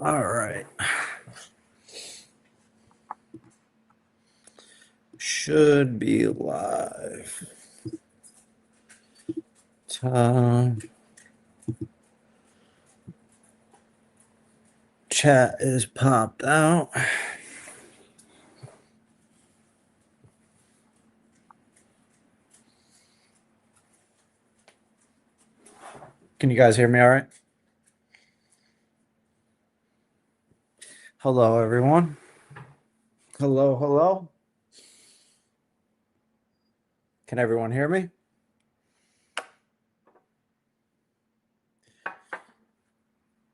All right. Should be live. Chat is popped out. Can you guys hear me all right? Hello, everyone. Hello, hello. Can everyone hear me?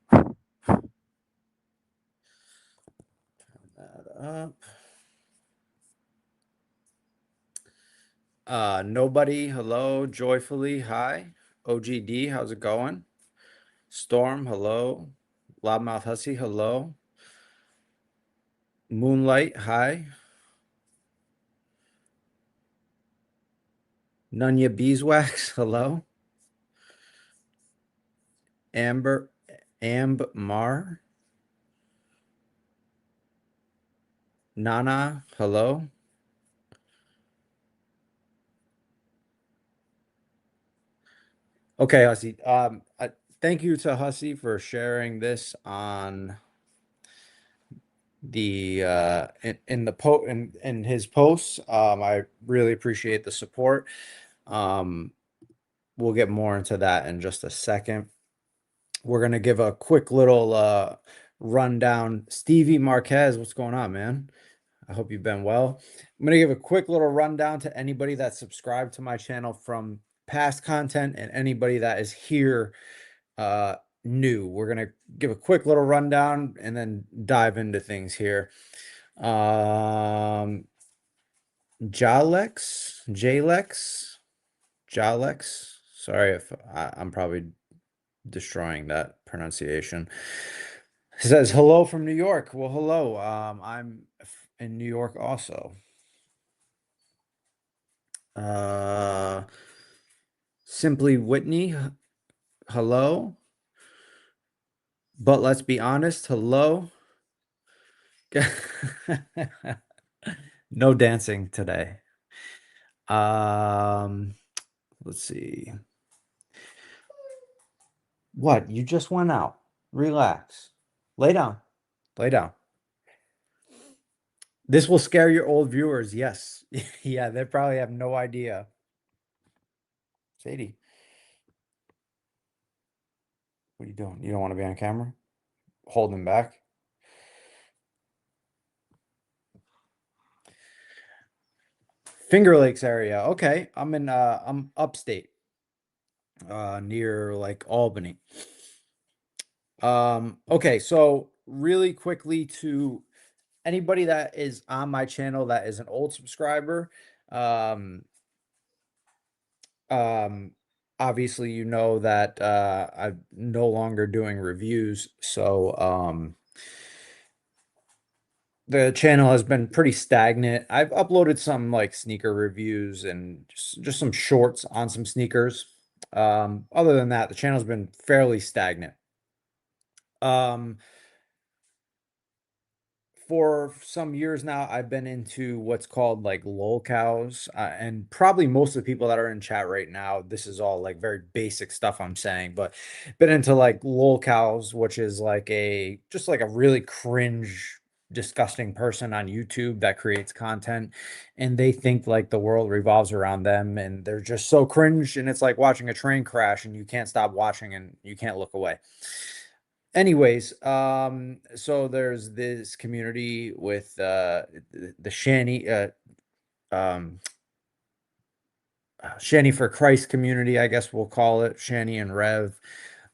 Turn that up. Nobody, hello. Joyfully, hi. OGD, how's it going? Storm, hello. Loudmouth Hussy, hello. Moonlight, hi. Nunya Beeswax, hello. Mar. Nana, hello. Okay, Hussy. Thank you to Hussy for sharing this on the in the in his posts. I really appreciate the support. Um, we'll get more into that in just a second. We're gonna give a quick little rundown. Stevie Marquez, what's going on, man? I hope you've been well. I'm going to give a quick little rundown to anybody that's subscribed to my channel from past content and anybody that is here new. We're going to give a quick little rundown and then dive into things here. Jalex, Jalex. Sorry if I'm probably destroying that pronunciation. He says hello from New York. Well, hello. I'm in New York also. Uh, Simply Whitney, hello. But let's be honest, hello. No dancing today. Um, let's see. What? You just went out. Relax. Lay down. Lay down. This will scare your old viewers. Yes. Yeah, they probably have no idea. Sadie, what are you doing? You don't want to be on camera? Holding back? Finger Lakes area. Okay. I'm upstate, near like Albany. Okay, so really quickly to anybody that is on my channel that is an old subscriber, um, um, obviously you know that I'm no longer doing reviews, so the channel has been pretty stagnant. I've uploaded some like sneaker reviews and just some shorts on some sneakers. Other than that, the channel's been fairly stagnant. Um, for some years now, I've been into what's called like lolcows, and probably most of the people that are in chat right now, this is all like very basic stuff I'm saying, but been into like lolcows, which is like just like a really cringe, disgusting person on YouTube that creates content, and they think like the world revolves around them, and they're just so cringe, and it's like watching a train crash, and you can't stop watching, and you can't look away. Anyways, so there's this community with the shanny um shanny for Christ community, I guess we'll call it shanny and Rev,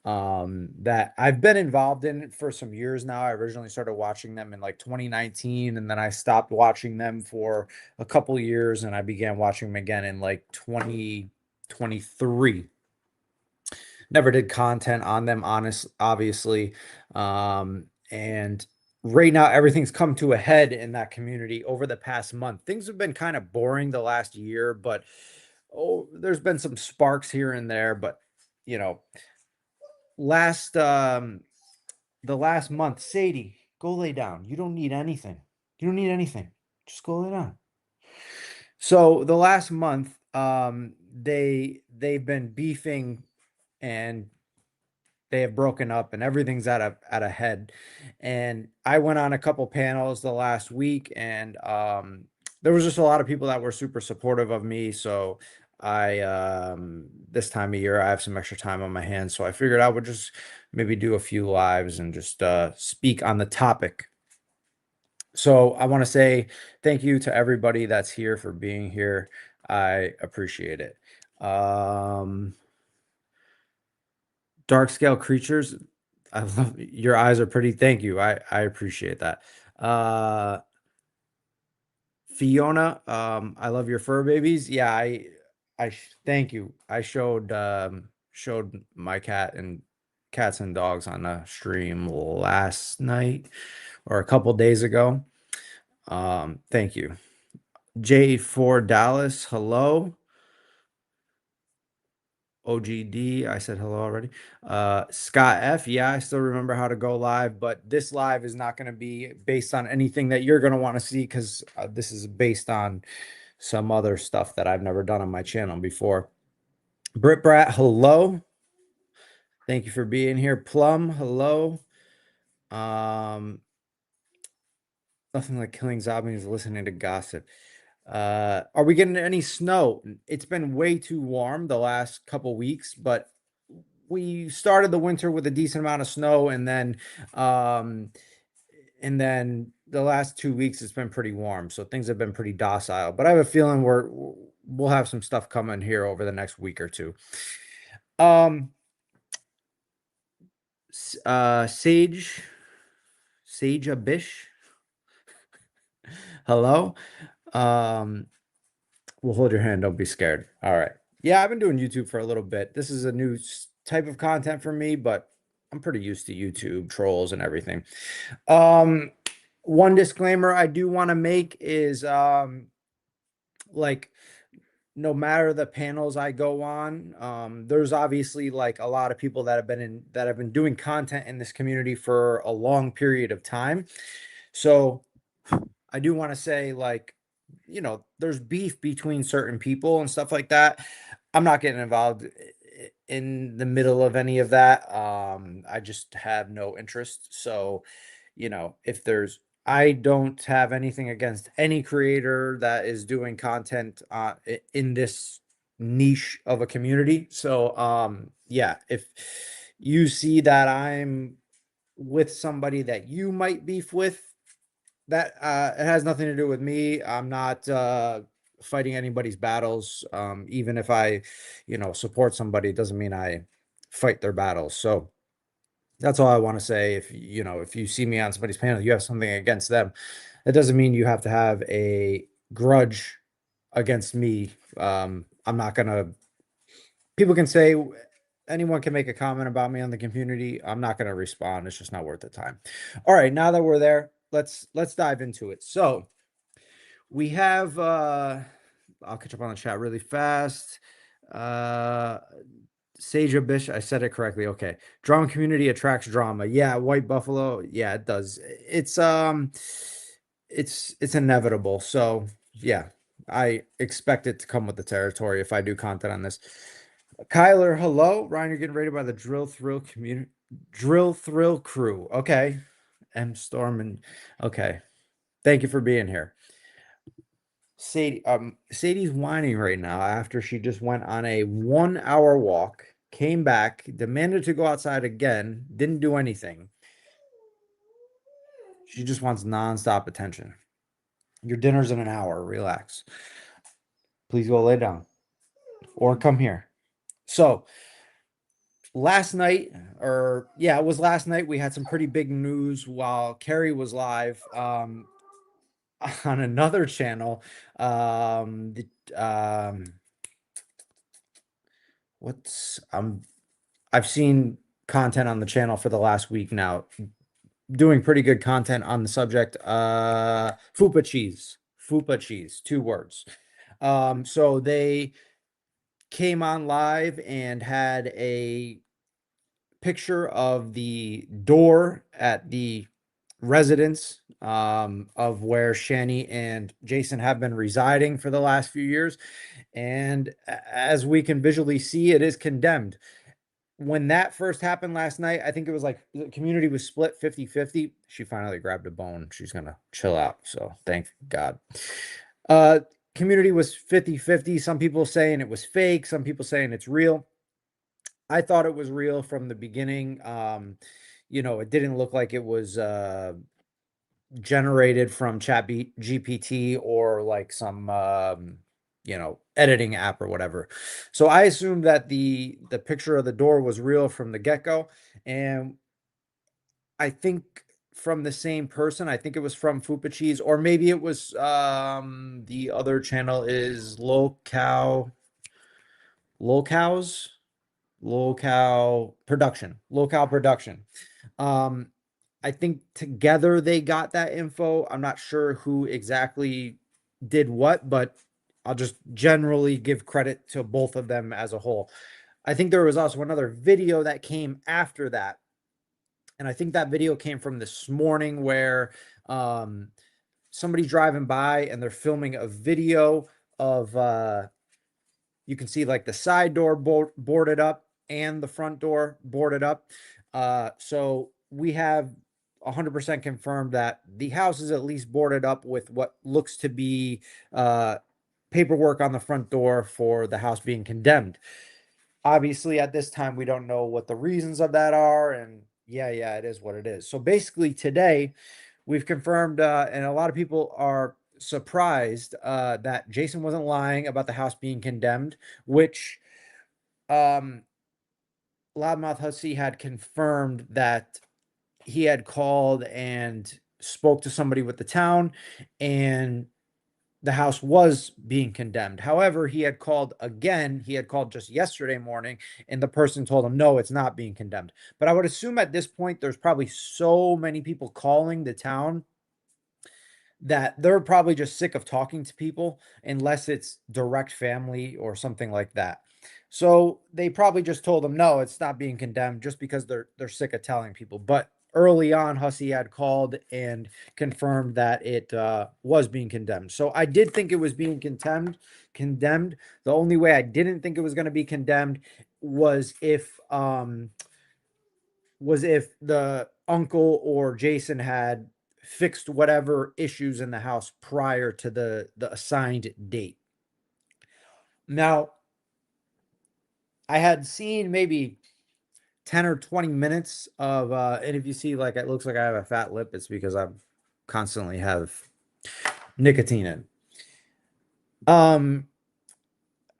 that I've been involved in for some years now. I originally started watching them in like 2019, and then I stopped watching them for a couple years, and I began watching them again in like 2023. Never did content on them, obviously. And right now everything's come to a head in that community over the past month. Things have been kind of boring the last year, but there's been some sparks here and there. But you know, last the last month, Sadie, go lay down. You don't need anything. You don't need anything. Just go lay down. So the last month, they've been beefing and they have broken up and everything's at a head. And I went on a couple panels the last week and there was just a lot of people that were super supportive of me. So I this time of year I have some extra time on my hands. So I figured I would just maybe do a few lives and just speak on the topic. So I want to say thank you to everybody that's here for being here. I appreciate it. Um Dark scale creatures. I love your eyes are pretty. Thank you. I appreciate that. Uh Fiona, I love your fur babies. Yeah, thank you. I showed my cat and cats and dogs on a stream last night or a couple days ago. Thank you. J4 Dallas, hello. OGD, I said hello already. Scott F, yeah, I still remember how to go live, but this live is not going to be based on anything that you're going to want to see because this is based on some other stuff that I've never done on my channel before. Brit Brat, hello. Thank you for being here. Plum, hello. Um, Nothing like killing zombies, listening to gossip. Are we getting any snow? It's been way too warm the last couple weeks, but we started the winter with a decent amount of snow um and then the last 2 weeks it's been pretty warm, so things have been pretty docile. But I have a feeling we'll have some stuff coming here over the next week or two. Um Sage Abish, hello. Um we'll hold your hand, don't be scared. All right. Yeah, I've been doing YouTube for a little bit. This is a new type of content for me, but I'm pretty used to YouTube trolls and everything. Um, One disclaimer I do want to make is like no matter the panels I go on, there's obviously like a lot of people that have been doing content in this community for a long period of time. So I do want to say, like, there's beef between certain people and stuff like that. I'm not getting involved in the middle of any of that. I just have no interest. So, if I don't have anything against any creator that is doing content in this niche of a community. So, yeah, if you see that I'm with somebody that you might beef with, that it has nothing to do with me. I'm not fighting anybody's battles. Even if I, support somebody, it doesn't mean I fight their battles. So that's all I want to say. If you see me on somebody's panel, you have something against them. That doesn't mean you have to have a grudge against me. I'm not gonna. People can say anyone can make a comment about me on the community. I'm not gonna respond. It's just not worth the time. All right, now that we're there, let's dive into it. So we have I'll catch up on the chat really fast. Uh Sage Bish, I said it correctly. Okay. Drama community attracts drama. Yeah, White Buffalo. Yeah, it does. It's inevitable. So yeah, I expect it to come with the territory if I do content on this. Kyler, hello. Ryan, you're getting rated by the Drill Thrill crew. Okay. M Storm and okay. Thank you for being here. Sadie's whining right now after she just went on a 1 hour walk, came back, demanded to go outside again, didn't do anything. She just wants nonstop attention. Your dinner's in an hour. Relax. Please go lay down or come here. So last night, or yeah, it was last night. We had some pretty big news while Carrie was live. On another channel. What's I've seen content on the channel for the last week now, doing pretty good content on the subject. Fupa cheese. Fupa cheese, 2 words. So they came on live and had a picture of the door at the residence of where Shanny and Jason have been residing for the last few years. And as we can visually see, it is condemned. When that first happened last night, I think it was like the community was split 50-50. She finally grabbed a bone. She's gonna chill out. So thank God. Uh Community was 50-50. Some people saying it was fake, some people saying it's real. I thought it was real from the beginning. It didn't look like it was generated from GPT or like some editing app or whatever. So I assumed that the picture of the door was real from the get-go. And I think from the same person, I think it was from Fupa Cheese, or maybe it was the other channel is Locals Local Production. Um, I think together they got that info. I'm not sure who exactly did what, but I'll just generally give credit to both of them as a whole. I think there was also another video that came after that. And I think that video came from this morning where um, somebody driving by and they're filming a video of you can see like the side door boarded up and the front door boarded up. So we have 100% confirmed that the house is at least boarded up with what looks to be uh, paperwork on the front door for the house being condemned. Obviously, at this time, we don't know what the reasons of that are. And yeah, it is what it is. So basically, today, we've confirmed, and a lot of people are surprised that Jason wasn't lying about the house being condemned, which um, Loudmouth Hussey had confirmed that he had called and spoke to somebody with the town, and the house was being condemned. However, he had called again. He had called just yesterday morning, and the person told him, no, it's not being condemned. But I would assume at this point, there's probably so many people calling the town that they're probably just sick of talking to people unless it's direct family or something like that. So they probably just told them no, it's not being condemned just because they're sick of telling people. But early on, Hussey had called and confirmed that it was being condemned. So I did think it was being condemned. The only way I didn't think it was going to be condemned was if the uncle or Jason had fixed whatever issues in the house prior to the assigned date. Now, I had seen maybe 10 or 20 minutes of and if you see like it looks like I have a fat lip, it's because I'm constantly have nicotine in.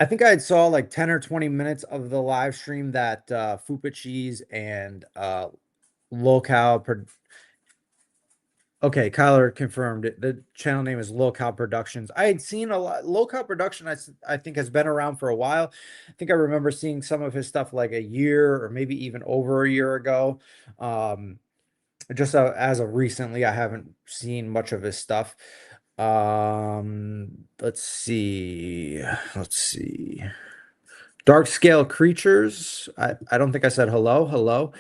I think I saw like 10 or 20 minutes of the live stream that Fupa Cheese and Local Okay, Kyler confirmed it. The channel name is Local Productions. I had seen a lot. Local Production, I think, has been around for a while. I think I remember seeing some of his stuff like a year or maybe even over a year ago. Um, just as of recently, I haven't seen much of his stuff. Let's see. Let's see. Dark scale creatures. I don't think I said hello. Hello.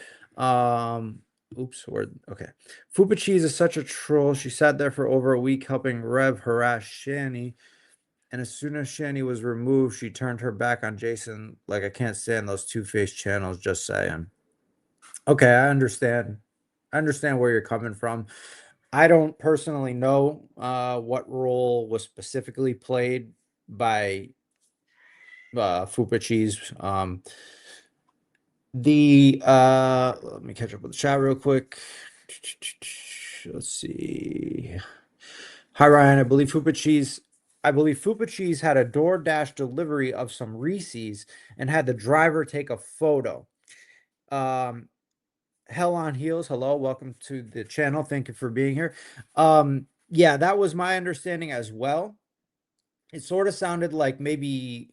Oops, word. Okay. Fupa Cheese is such a troll. She sat there for over a week helping Rev harass Shanny. And as soon as Shanny was removed, she turned her back on Jason. Like, I can't stand those two-faced channels, just saying. Okay, I understand. I understand where you're coming from. I don't personally know what role was specifically played by Fupa Cheese. Let me catch up with the chat real quick. Let's see. Hi Ryan, I believe Fupa Cheese had a DoorDash delivery of some Reese's and had the driver take a photo. Um Hell on Heels, hello, welcome to the channel. Thank you for being here. Yeah, that was my understanding as well. It sort of sounded like maybe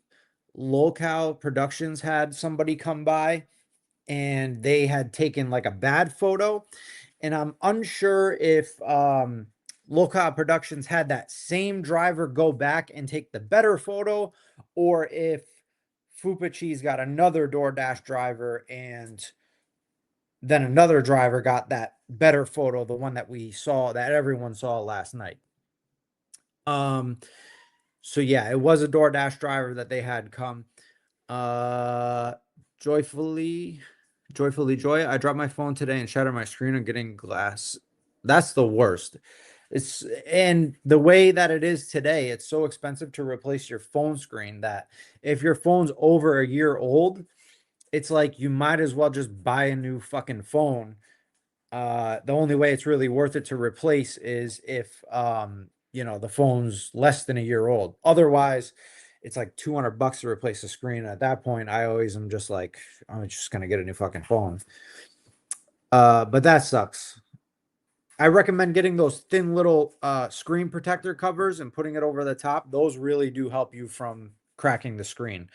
Locale Productions had somebody come by and they had taken like a bad photo, and I'm unsure if Locale Productions had that same driver go back and take the better photo, or if Fupa Cheese got another DoorDash driver and Then another driver got that better photo, the one that we saw, that everyone saw last night. Um, so yeah, it was a DoorDash driver that they had come. Uh, joyfully, joyfully joy. I dropped my phone today and shattered my screen on getting glass. That's the worst. It's and the way that it is today, it's so expensive to replace your phone screen that if your phone's over a year old, it's like you might as well just buy a new fucking phone. The only way it's really worth it to replace is if the phone's less than a year old. Otherwise, it's like 200 bucks to replace the screen. At that point, I always am just like, I'm just gonna get a new fucking phone. But that sucks. I recommend getting those thin little screen protector covers and putting it over the top. Those really do help you from cracking the screen.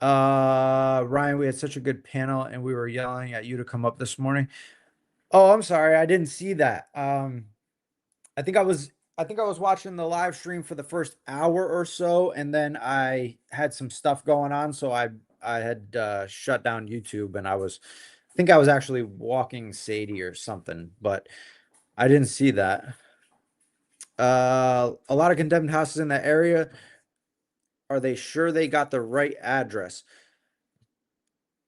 Ryan, we had such a good panel and we were yelling at you to come up this morning. Oh, I'm sorry. I didn't see that. I think I was I think I was watching the live stream for the first hour or so, and then I had some stuff going on, so I had shut down YouTube, and I think I was actually walking Sadie or something, but I didn't see that. A lot of condemned houses in that area. Are they sure they got the right address?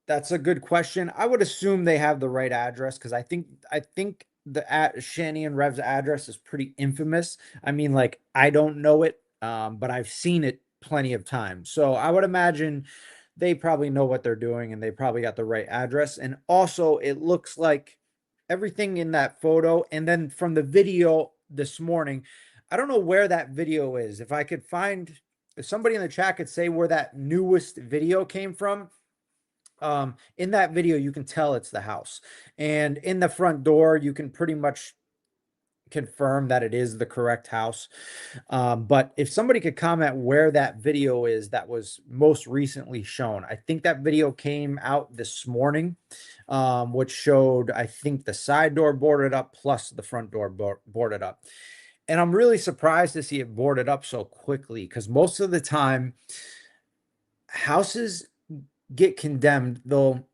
That's a good question. I would assume they have the right address because I think the at Shanny and Rev's address is pretty infamous. I mean, like I don't know it, but I've seen it plenty of times. So I would imagine they probably know what they're doing and they probably got the right address. And also, it looks like everything in that photo, and then from the video this morning, I don't know where that video is. If I could find, if somebody in the chat could say where that newest video came from, in that video you can tell it's the house, and in the front door you can pretty much confirm that it is the correct house. But if somebody could comment where that video is that was most recently shown, I think that video came out this morning, which showed, I think, the side door boarded up plus the front door boarded up. And I'm really surprised to see it boarded up so quickly because most of the time houses get condemned, they'll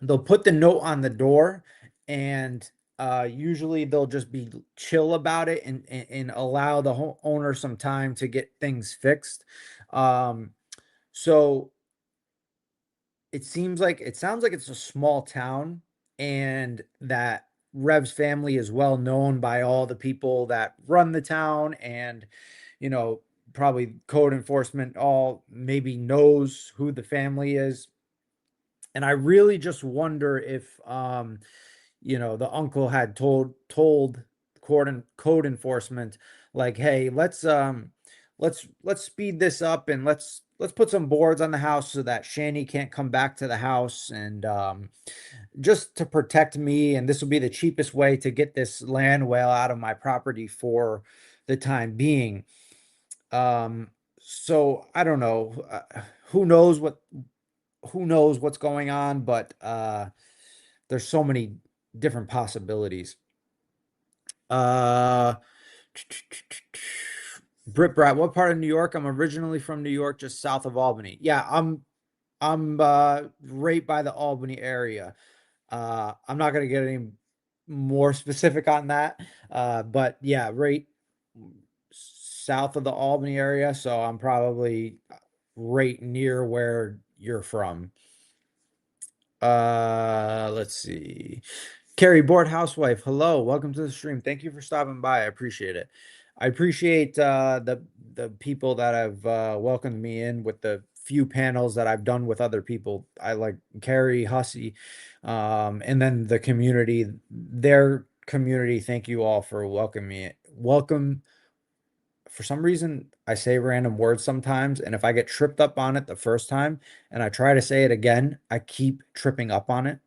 put the note on the door, and usually they'll just be chill about it, and allow the owner some time to get things fixed. So it sounds like it's a small town, and that Rev's family is well known by all the people that run the town, and you know probably code enforcement all maybe knows who the family is. And I really just wonder if the uncle had told code enforcement, like, hey, let's speed this up, and let's put some boards on the house so that Shanny can't come back to the house, and just to protect me, and this will be the cheapest way to get this land whale out of my property for the time being. um so I don't know, who knows what's going on, but there's so many different possibilities. Uh, Brit Brat, what part of New York? I'm originally from New York, just south of Albany. Yeah, I'm right by the Albany area. I'm not gonna get any more specific on that. But yeah, right south of the Albany area, so I'm probably right near where you're from. Let's see. Carrie, bored housewife. Hello, welcome to the stream. Thank you for stopping by. I appreciate it. I appreciate the people that have welcomed me in with the few panels that I've done with other people. I like Carrie, Hussey, and then the community, their community. Thank you all for welcoming me. Welcome. For some reason, I say random words sometimes, and if I get tripped up on it the first time and I try to say it again, I keep tripping up on it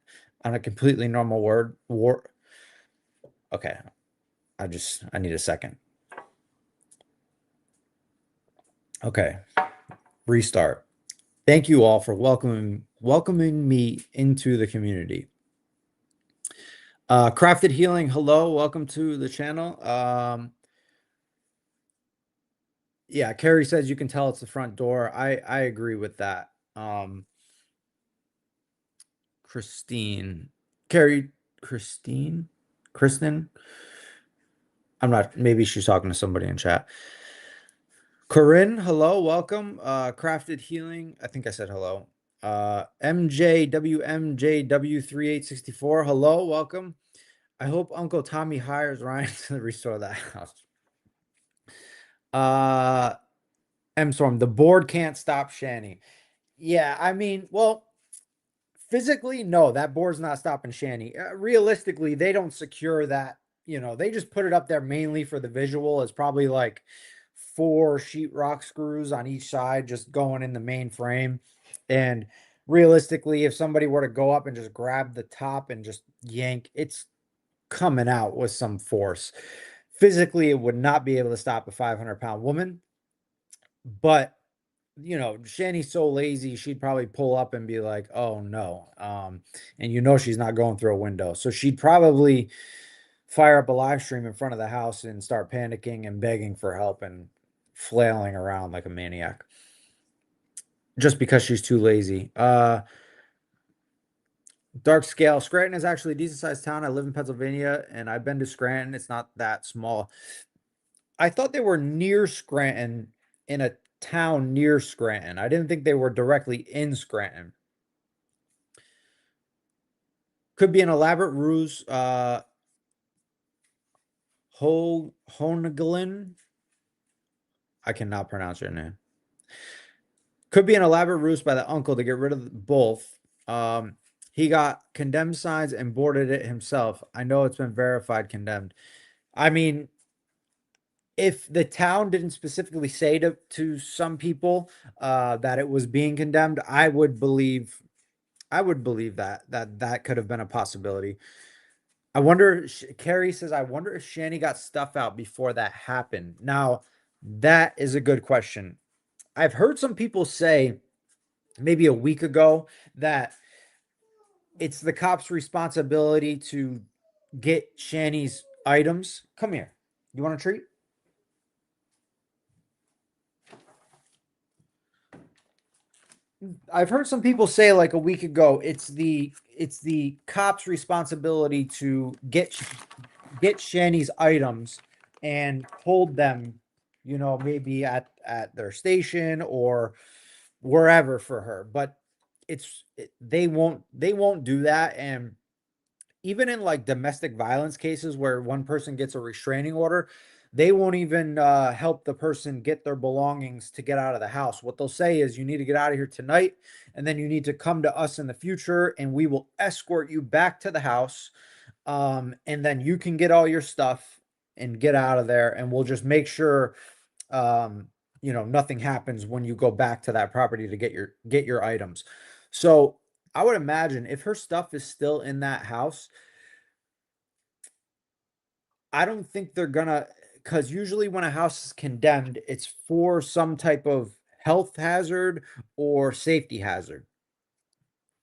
on a completely normal word. Okay, I need a second. Okay, restart. Thank you all for welcoming me into the community. Crafted Healing, hello, welcome to the channel. Yeah, Carrie says you can tell it's the front door. I agree with that. Christine. Carrie, Christine, Kristen. I'm not. Maybe she's talking to somebody in chat. Corinne, hello, welcome. Crafted Healing. I think I said hello. MJWMJW3864. Hello, welcome. I hope Uncle Tommy hires Ryan to restore that house. Uh, M Storm, the board can't stop Shanny. Yeah, I mean, well, physically, no, that board's not stopping Shanny. Realistically, they don't secure that. They just put it up there mainly for the visual. It's probably like four sheetrock screws on each side, just going in the main frame. And realistically, if somebody were to go up and just grab the top and just yank, it's coming out with some force. Physically, it would not be able to stop a 500-pound woman, but Shanny's so lazy, she'd probably pull up and be like, "Oh no." And she's not going through a window. So she'd probably fire up a live stream in front of the house and start panicking and begging for help and flailing around like a maniac just because she's too lazy. Dark scale. Scranton is actually a decent sized town. I live in Pennsylvania and I've been to Scranton. It's not that small. I thought they were near Scranton in a town near Scranton. I didn't think they were directly in Scranton. Could be an elaborate ruse. Honeglin. I cannot pronounce your name. Could be an elaborate ruse by the uncle to get rid of both. He got condemned signs and boarded it himself. I know it's been verified condemned. I mean, if the town didn't specifically say to some people that it was being condemned, I would believe that could have been a possibility. I wonder, Carrie says, I wonder if Shanny got stuff out before that happened. Now, that is a good question. I've heard some people say maybe a week ago that it's the cop's responsibility to get Shanny's items. Come here. You want a treat? I've heard some people say like a week ago it's the cop's responsibility to get Shanny's items and hold them, maybe at their station or wherever for her. But they won't do that. And even in like domestic violence cases where one person gets a restraining order, they won't even help the person get their belongings to get out of the house. What they'll say is, you need to get out of here tonight, and then you need to come to us in the future, and we will escort you back to the house. And then you can get all your stuff and get out of there, and we'll just make sure nothing happens when you go back to that property to get your items. So I would imagine if her stuff is still in that house, I don't think they're gonna, because usually when a house is condemned, it's for some type of health hazard or safety hazard.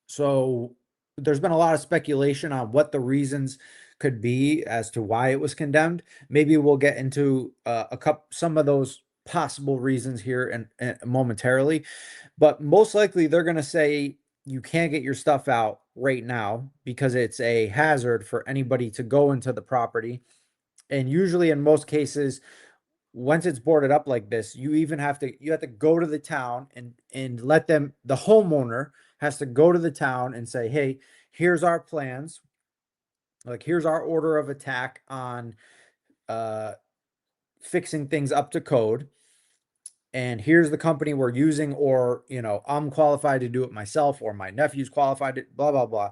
So there's been a lot of speculation on what the reasons could be as to why it was condemned. Maybe we'll get into some of those possible reasons here and momentarily, but most likely they're going to say you can't get your stuff out right now because it's a hazard for anybody to go into the property. And usually in most cases, once it's boarded up like this, you have to go to the town and let them, the homeowner has to go to the town and say, hey, here's our plans, like here's our order of attack on uh fixing things up to code, and here's the company we're using, or I'm qualified to do it myself, or my nephew's qualified to blah blah blah.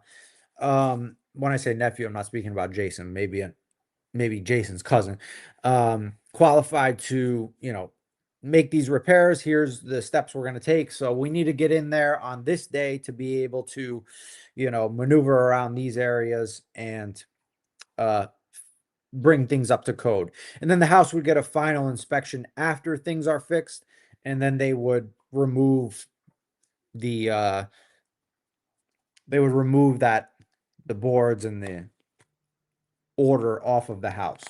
When I say nephew, I'm not speaking about Jason, maybe Jason's cousin, qualified to, make these repairs. Here's the steps we're going to take. So we need to get in there on this day to be able to, maneuver around these areas and uh, bring things up to code. And then the house would get a final inspection after things are fixed. And then the, uh, they would remove the boards and the order off of the house.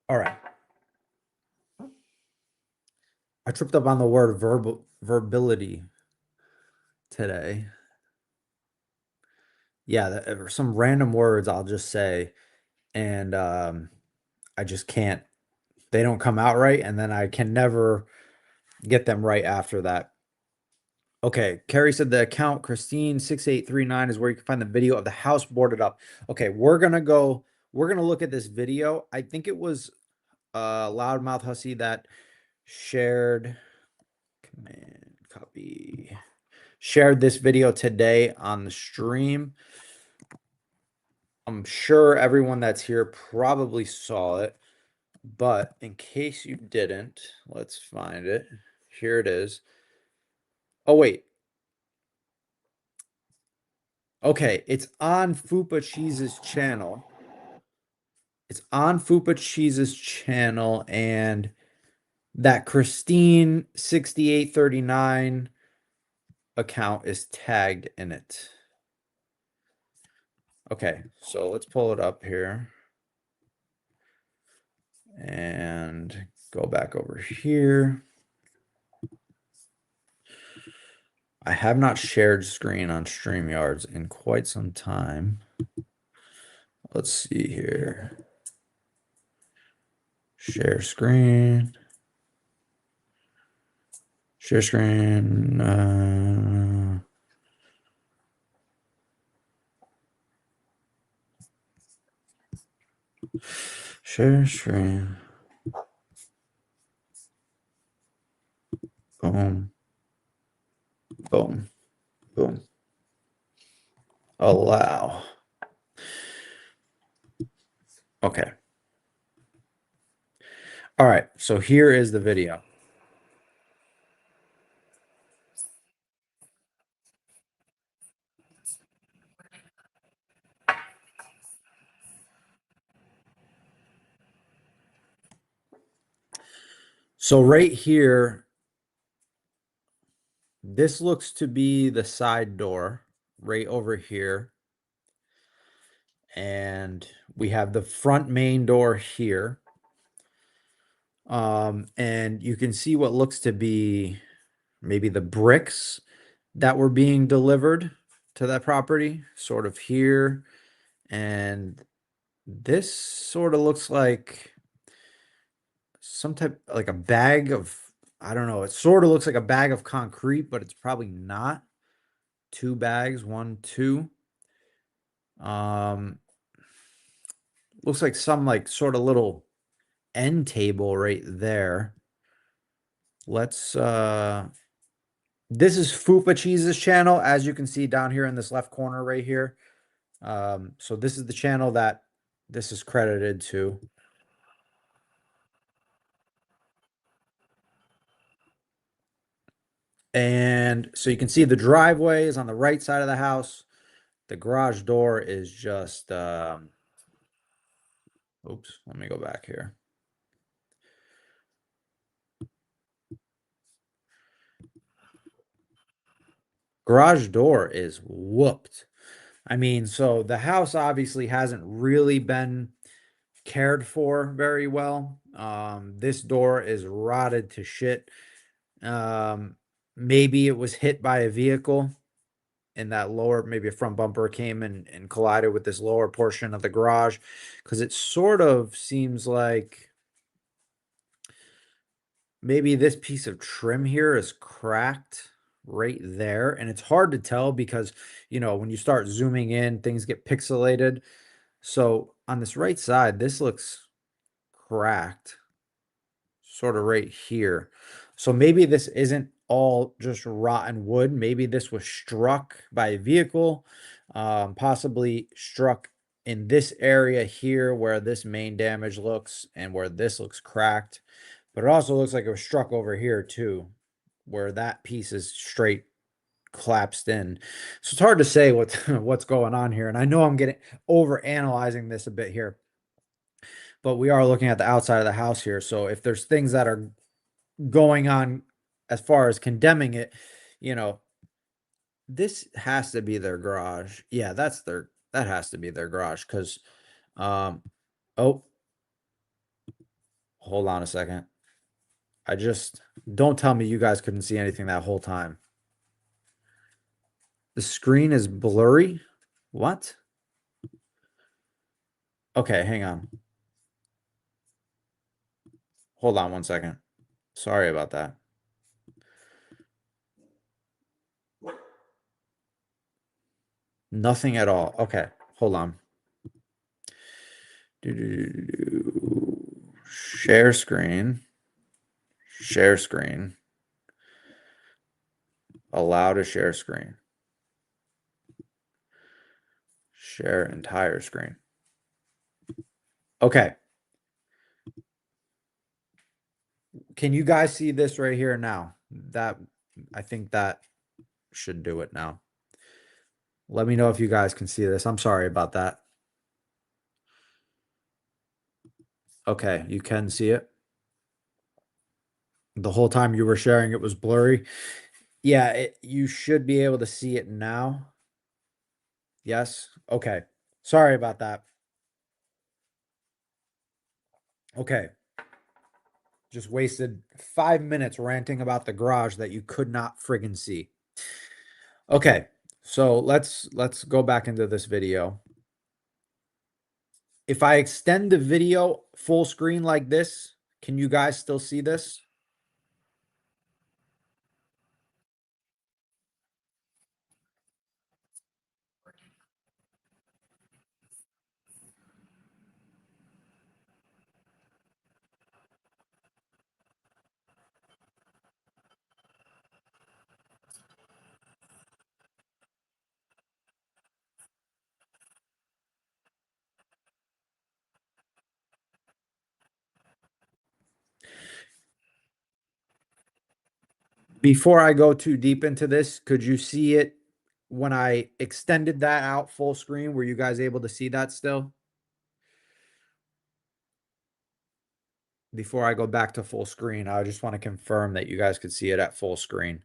All right. I tripped up on the word verbility today. Yeah, some random words I'll just say, and I just can't. They don't come out right, and then I can never get them right after that. Okay, Carrie said the account Christine6839 is where you can find the video of the house boarded up. Okay, we're gonna look at this video. I think it was Loudmouth Hussy that shared command copy shared this video today on the stream. I'm sure everyone that's here probably saw it, but in case you didn't, let's find it. Here it is. Oh, wait. Okay, it's on Fupa Cheese's channel. It's on Fupa Cheese's channel, and that Christine 6839 account is tagged in it. Okay, so let's pull it up here and go back over here. I have not shared screen on StreamYards in quite some time. Let's see here. Share screen. Share screen. Share screen. Boom. Boom. Boom. Allow. Okay. All right. So here is the video. So right here, this looks to be the side door right over here. And we have the front main door here. And you can see what looks to be maybe the bricks that were being delivered to that property, sort of here. And this sort of looks like some type, like a bag of, I don't know, it sort of looks like a bag of concrete, but it's probably not. Two bags, one, two. Um, looks like some like sort of little end table right there. Let's this is Fupa Cheese's channel, as you can see down here in this left corner right here. So this is the channel that this is credited to. And so you can see the driveway is on the right side of the house. The garage door is just oops, let me go back here. Garage door is whooped. I mean, so the house obviously hasn't really been cared for very well. This door is rotted to shit. Um, maybe it was hit by a vehicle in that lower, maybe a front bumper came and collided with this lower portion of the garage, because it sort of seems like maybe this piece of trim here is cracked right there. And it's hard to tell because, when you start zooming in, things get pixelated. So on this right side, this looks cracked sort of right here. So maybe this isn't all just rotten wood. Maybe this was struck by a vehicle, possibly struck in this area here where this main damage looks and where this looks cracked. But it also looks like it was struck over here too, where that piece is straight collapsed in. So it's hard to say what's what's going on here. And I know I'm getting over analyzing this a bit here, but we are looking at the outside of the house here. So if there's things that are going on as far as condemning it, you know, this has to be their garage. Yeah, that has to be their garage because um oh, hold on a second. I just don't tell me you guys couldn't see anything that whole time. The screen is blurry? What? Okay, hang on. Hold on one second. Sorry about that. Nothing at all. Okay, hold on. Share screen. Share screen. Allow to share screen. Share entire screen. Okay. Can you guys see this right here now? That I think that should do it now. Let me know if you guys can see this. I'm sorry about that. Okay, you can see it. The whole time you were sharing it was blurry. Yeah, you should be able to see it now. Yes. Okay. Sorry about that. Okay. Just wasted 5 minutes ranting about the garage that you could not friggin' see. Okay. So let's go back into this video. If I extend the video full screen like this, can you guys still see this? Before I go too deep into this, could you see it when I extended that out full screen? Were you guys able to see that still? Before I go back to full screen, I just want to confirm that you guys could see it at full screen,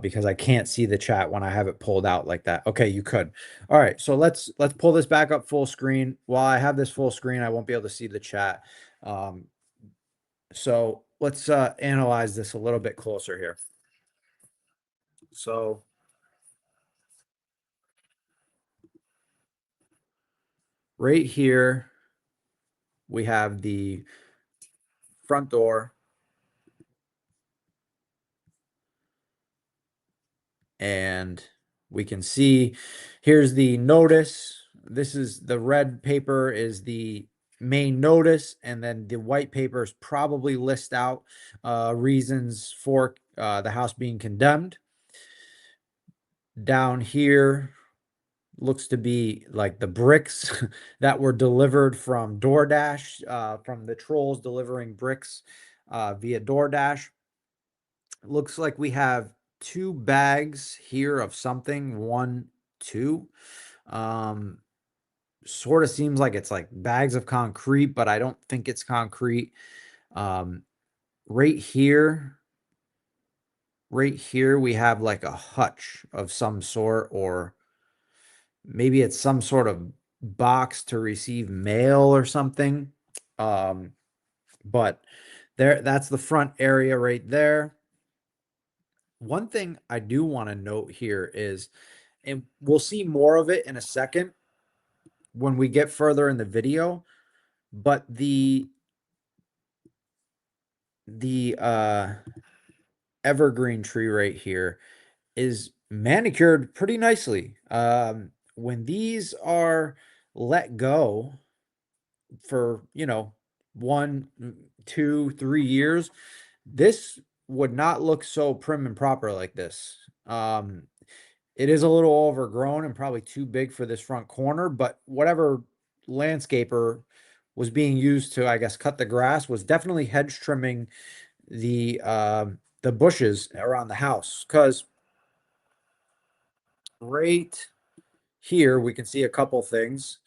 because I can't see the chat when I have it pulled out like that. Okay, you could. All right, so let's pull this back up full screen. While I have this full screen, I won't be able to see the chat. Um, so let's analyze this a little bit closer here. So right here, we have the front door, and we can see here's the notice. This is the red paper is the main notice, and then the white papers probably list out reasons for the house being condemned. Down here looks to be like the bricks that were delivered from DoorDash, from the trolls delivering bricks via DoorDash. Looks like we have two bags here of something, one, two. Um, sort of seems like it's like bags of concrete, but I don't think it's concrete. Um, right here, right here, we have like a hutch of some sort, or maybe it's some sort of box to receive mail or something. Um, but there, that's the front area right there. One thing I do want to note here is, and we'll see more of it in a second when we get further in the video, but the evergreen tree right here is manicured pretty nicely. When these are let go for, 1, 2, 3 years, this would not look so prim and proper like this. It is a little overgrown and probably too big for this front corner, but whatever landscaper was being used to, I guess, cut the grass was definitely hedge trimming the bushes around the house. Because right here we can see a couple things.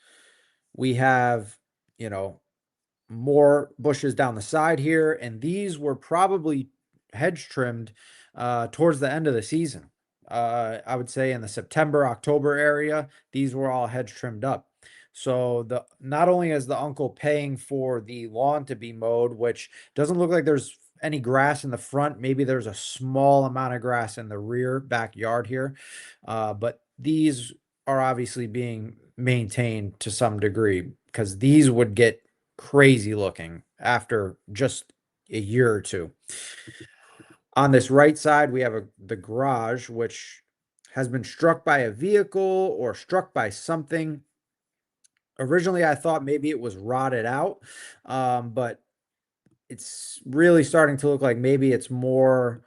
We have, you know, more bushes down the side here, and these were probably hedge trimmed towards the end of the season. I would say in the September, October area, these were all hedge trimmed up. So the not only is the uncle paying for the lawn to be mowed, which doesn't look like there's any grass in the front. Maybe there's a small amount of grass in the rear backyard here. But these are obviously being maintained to some degree because these would get crazy looking after just a year or two. On this right side, we have the garage, which has been struck by a vehicle or struck by something. Originally, I thought maybe it was rotted out, but it's really starting to look like maybe it's more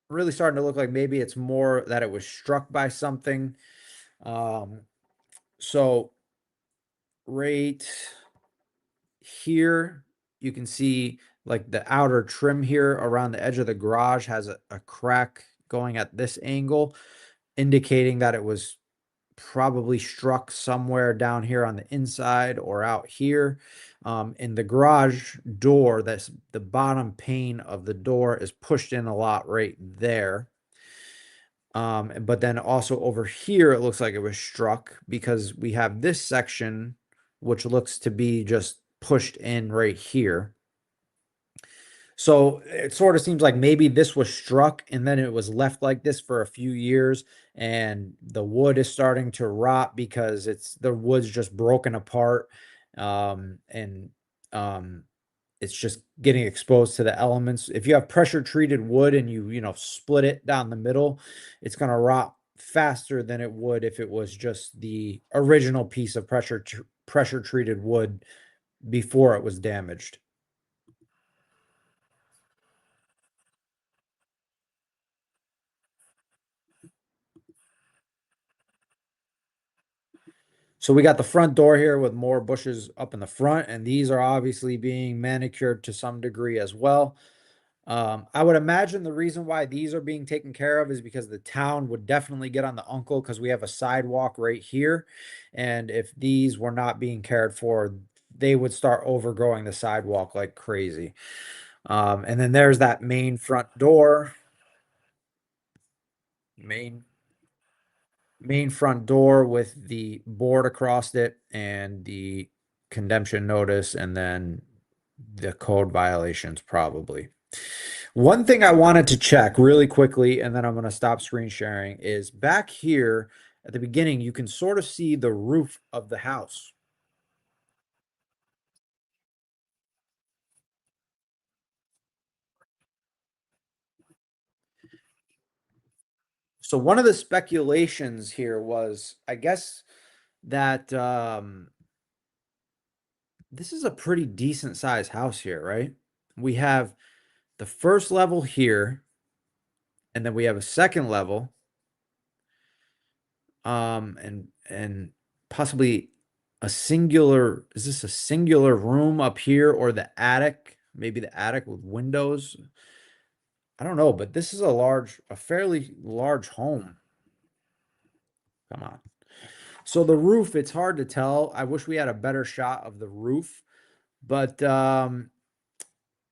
really starting to look like maybe it's more that it was struck by something. Um, so right here, you can see like the outer trim here around the edge of the garage has a crack going at this angle, indicating that it was probably struck somewhere down here on the inside or out here. In the garage door, that's the bottom pane of the door is pushed in a lot right there. But then also over here, it looks like it was struck because we have this section, which looks to be just pushed in right here. So it sort of seems like maybe this was struck and then it was left like this for a few years, and the wood is starting to rot because the wood's just broken apart. And um, it's just getting exposed to the elements. If you have pressure treated wood and you split it down the middle, it's going to rot faster than it would if it was just the original piece of pressure treated wood before it was damaged. So we got the front door here with more bushes up in the front, and these are obviously being manicured to some degree as well. I would imagine the reason why these are being taken care of is because the town would definitely get on the uncle because we have a sidewalk right here. And if these were not being cared for, they would start overgrowing the sidewalk like crazy. And then there's that main front door, main main front door with the board across it and the condemnation notice, and then the code violations probably. One thing I wanted to check really quickly, and then I'm going to stop screen sharing, is back here at the beginning, you can sort of see the roof of the house. So one of the speculations here was, I guess, that this is a pretty decent sized house here, right? We have the first level here, and then we have a second level, and possibly is this a singular room up here or the attic? Maybe the attic with windows. I don't know, but this is a fairly large home. Come on. So the roof, it's hard to tell. I wish we had a better shot of the roof, but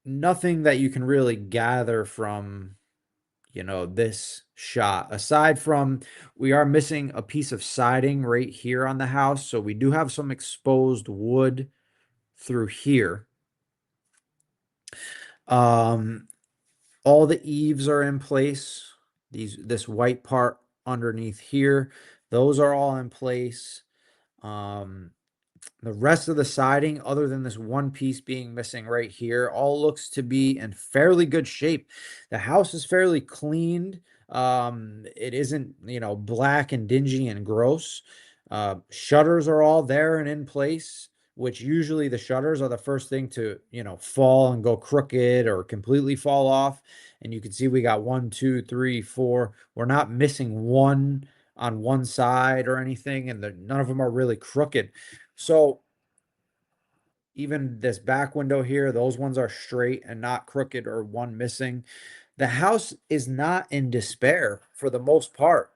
nothing that you can really gather from this shot. Aside from, we are missing a piece of siding right here on the house, so we do have some exposed wood through here. Um, all the eaves are in place. This white part underneath here, those are all in place. Um, The rest of the siding, other than this one piece being missing right here, all looks to be in fairly good shape. The house is fairly cleaned. It isn't, black and dingy and gross. Shutters are all there and in place, which usually the shutters are the first thing to, fall and go crooked or completely fall off. And you can see we got one, two, three, four. We're not missing one on one side or anything, and none of them are really crooked. So even this back window here, those ones are straight and not crooked or one missing. The house is not in despair for the most part.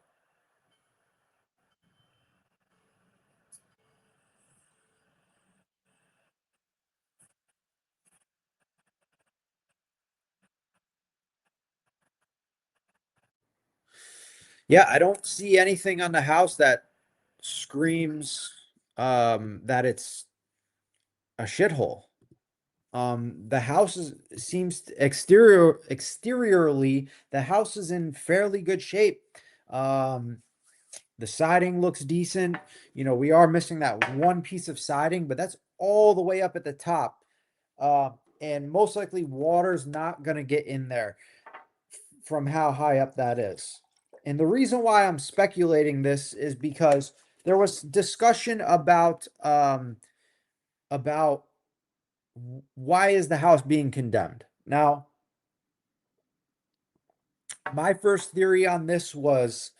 Yeah, I don't see anything on the house that screams that it's a shithole. The house exteriorly, the house is in fairly good shape. Um, the siding looks decent. We are missing that one piece of siding, but that's all the way up at the top. Uh, and most likely water's not gonna get in there from how high up that is. And the reason why I'm speculating this is because there was discussion about why is the house being condemned. Now, my first theory on this was,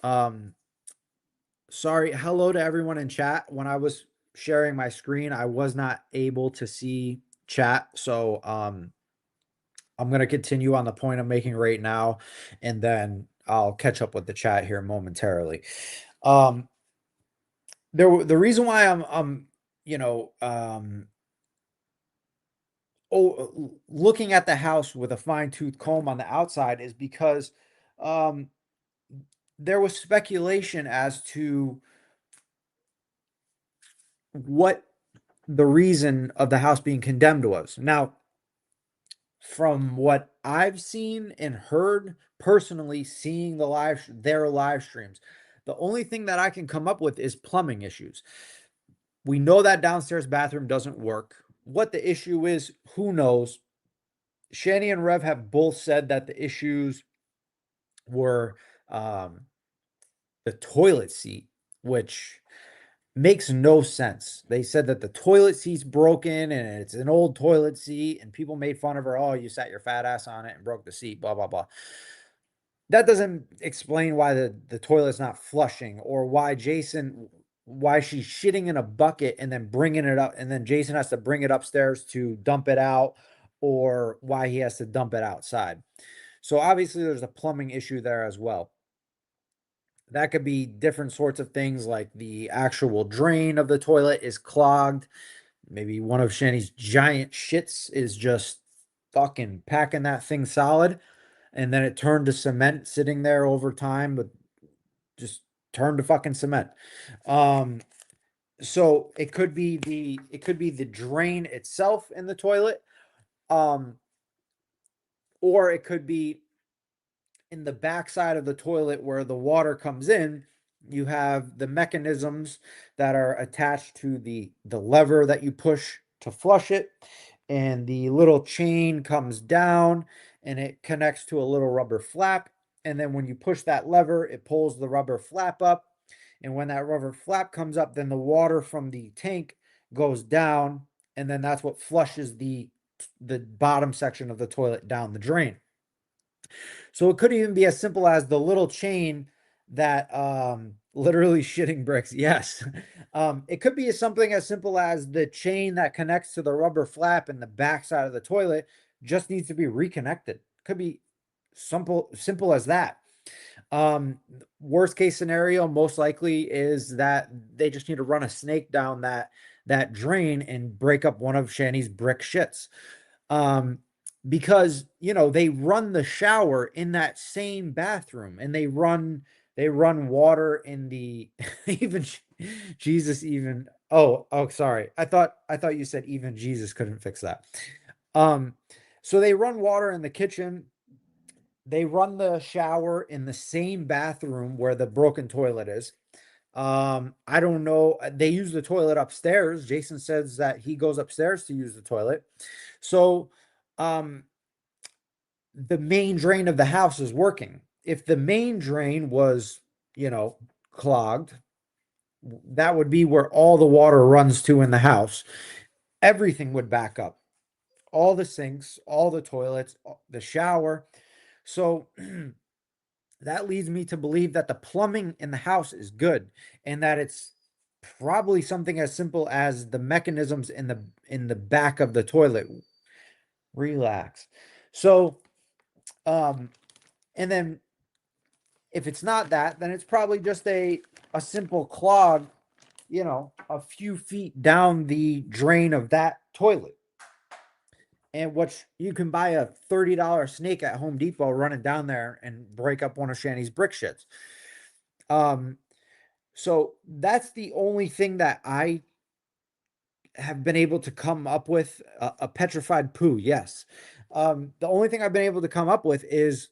um, sorry, hello to everyone in chat. When I was sharing my screen, I was not able to see chat. So I'm going to continue on the point I'm making right now, and then I'll catch up with the chat here momentarily. Um, the reason why I'm you know looking at the house with a fine tooth comb on the outside is because um, there was speculation as to what the reason of the house being condemned was. Now, from what I've seen and heard personally, seeing their live streams, the only thing that I can come up with is plumbing issues. We know that downstairs bathroom doesn't work. What the issue is, who knows? Shanny and Rev have both said that the issues were um, the toilet seat, which makes no sense. They said that the toilet seat's broken and it's an old toilet seat, and people made fun of her. Oh, you sat your fat ass on it and broke the seat, blah, blah, blah. That doesn't explain why the toilet's not flushing, or why she's shitting in a bucket and then bringing it up, and then Jason has to bring it upstairs to dump it out, or why he has to dump it outside. So obviously there's a plumbing issue there as well. That could be different sorts of things, like the actual drain of the toilet is clogged. Maybe one of Shanny's giant shits is just fucking packing that thing solid, and then it turned to cement sitting there over time, but just turned to fucking cement. Um, so it could be the drain itself in the toilet, um, or it could be in the backside of the toilet where the water comes in. You have the mechanisms that are attached to the lever that you push to flush it, and the little chain comes down and it connects to a little rubber flap, and then when you push that lever, it pulls the rubber flap up, and when that rubber flap comes up, then the water from the tank goes down, and then that's what flushes the bottom section of the toilet down the drain. So it could even be as simple as the little chain that literally shitting bricks. Yes. It could be something as simple as the chain that connects to the rubber flap in the backside of the toilet just needs to be reconnected. Could be simple as that. Worst case scenario, most likely, is that they just need to run a snake down that drain and break up one of Shanny's brick shits. Um, because they run the shower in that same bathroom, and they run water in the even Jesus even oh sorry. I thought you said even Jesus couldn't fix that. Um so they run water in the kitchen, they run the shower in the same bathroom where the broken toilet is. I don't know. They use the toilet upstairs. Jason says that he goes upstairs to use the toilet. So, um, the main drain of the house is working. If the main drain was, clogged, that would be where all the water runs to in the house. Everything would back up. All the sinks, all the toilets, the shower. So that leads me to believe that the plumbing in the house is good, and that it's probably something as simple as the mechanisms in the back of the toilet. Relax. So, um, and then if it's not that, then it's probably just a simple clog, a few feet down the drain of that toilet. And which you can buy a $30 snake at Home Depot, run it down there and break up one of Shanny's brick shits. Um, so that's the only thing that I have been able to come up with a petrified poo. Yes. The only thing I've been able to come up with is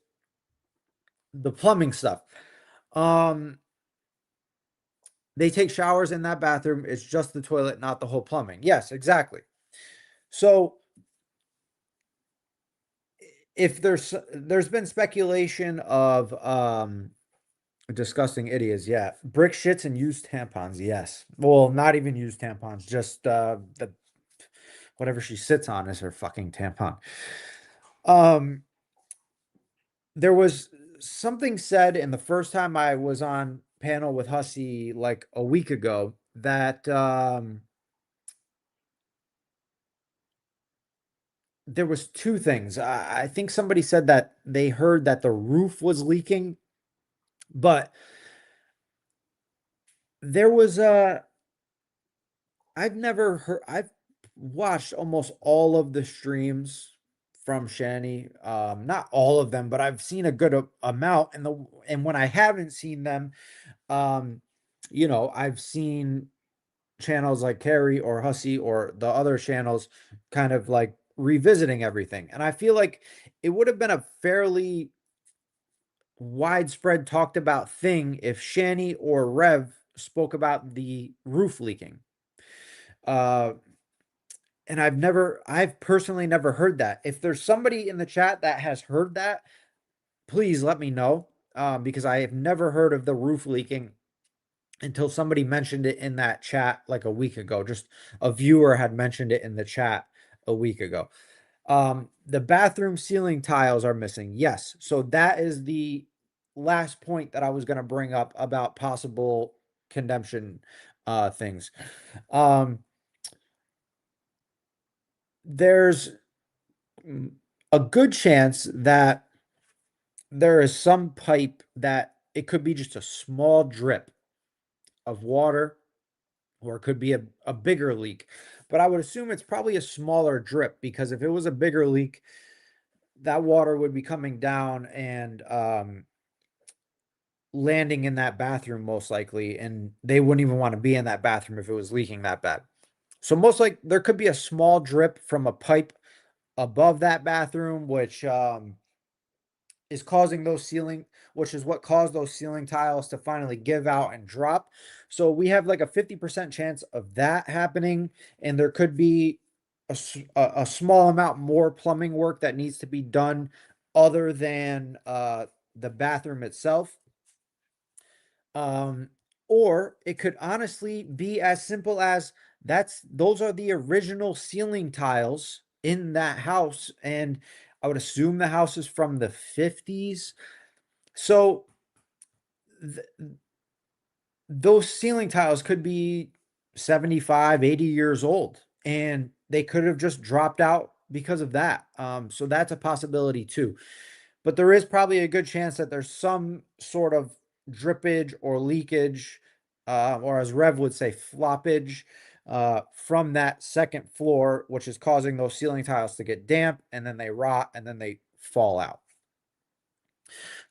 the plumbing stuff. Um, they take showers in that bathroom. It's just the toilet, not the whole plumbing. Yes, exactly. So if there's been speculation of disgusting idiots, yeah. Brick shits and used tampons, yes. Well, not even used tampons, just the whatever she sits on is her fucking tampon. Um there was something said in the first time I was on panel with Hussey like a week ago that there was two things. I think somebody said that they heard that the roof was leaking, but there was a I've never heard I've watched almost all of the streams from Shanny. Not all of them, but I've seen a good amount. And when I haven't seen them, um, I've seen channels like Carrie or Hussey or the other channels kind of like revisiting everything. And I feel like it would have been a fairly widespread talked about thing if Shanny or Rev spoke about the roof leaking. Uh, and I've personally never heard that. If there's somebody in the chat that has heard that, please let me know. Because I have never heard of the roof leaking until somebody mentioned it in that chat like a week ago. Just a viewer had mentioned it in the chat a week ago. The bathroom ceiling tiles are missing. Yes. So that is the last point that I was going to bring up about possible condemnation things. Um, there's a good chance that there is some pipe that it could be just a small drip of water, or it could be a bigger leak. But I would assume it's probably a smaller drip because if it was a bigger leak, that water would be coming down and landing in that bathroom most likely, and they wouldn't even want to be in that bathroom if it was leaking that bad. So most like there could be a small drip from a pipe above that bathroom, which is causing those ceiling, which is what caused those ceiling tiles to finally give out and drop. So we have like a 50% chance of that happening, and there could be a small amount more plumbing work that needs to be done other than the bathroom itself. Um, or it could honestly be as simple as those are the original ceiling tiles in that house, and I would assume the house is from the 50s. So th- those ceiling tiles could be 75, 80 years old, and they could have just dropped out because of that. So that's a possibility too. But there is probably a good chance that there's some sort of drippage or leakage, or as Rev would say, floppage, from that second floor, which is causing those ceiling tiles to get damp and then they rot and then they fall out.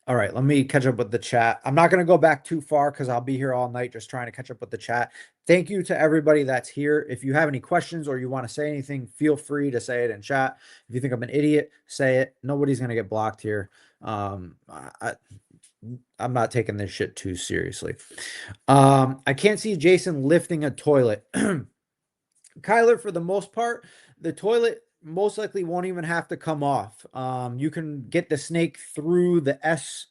All right, let me catch up with the chat. I'm not going to go back too far because I'll be here all night just trying to catch up with the chat. Thank you to everybody that's here. If you have any questions or you want to say anything, feel free to say it in chat. If you think I'm an idiot, say it. Nobody's going to get blocked here. I'm not taking this shit too seriously. I can't see Jason lifting a toilet. Kyler, for the most part, the toilet most likely won't even have to come off. You can get the snake through the S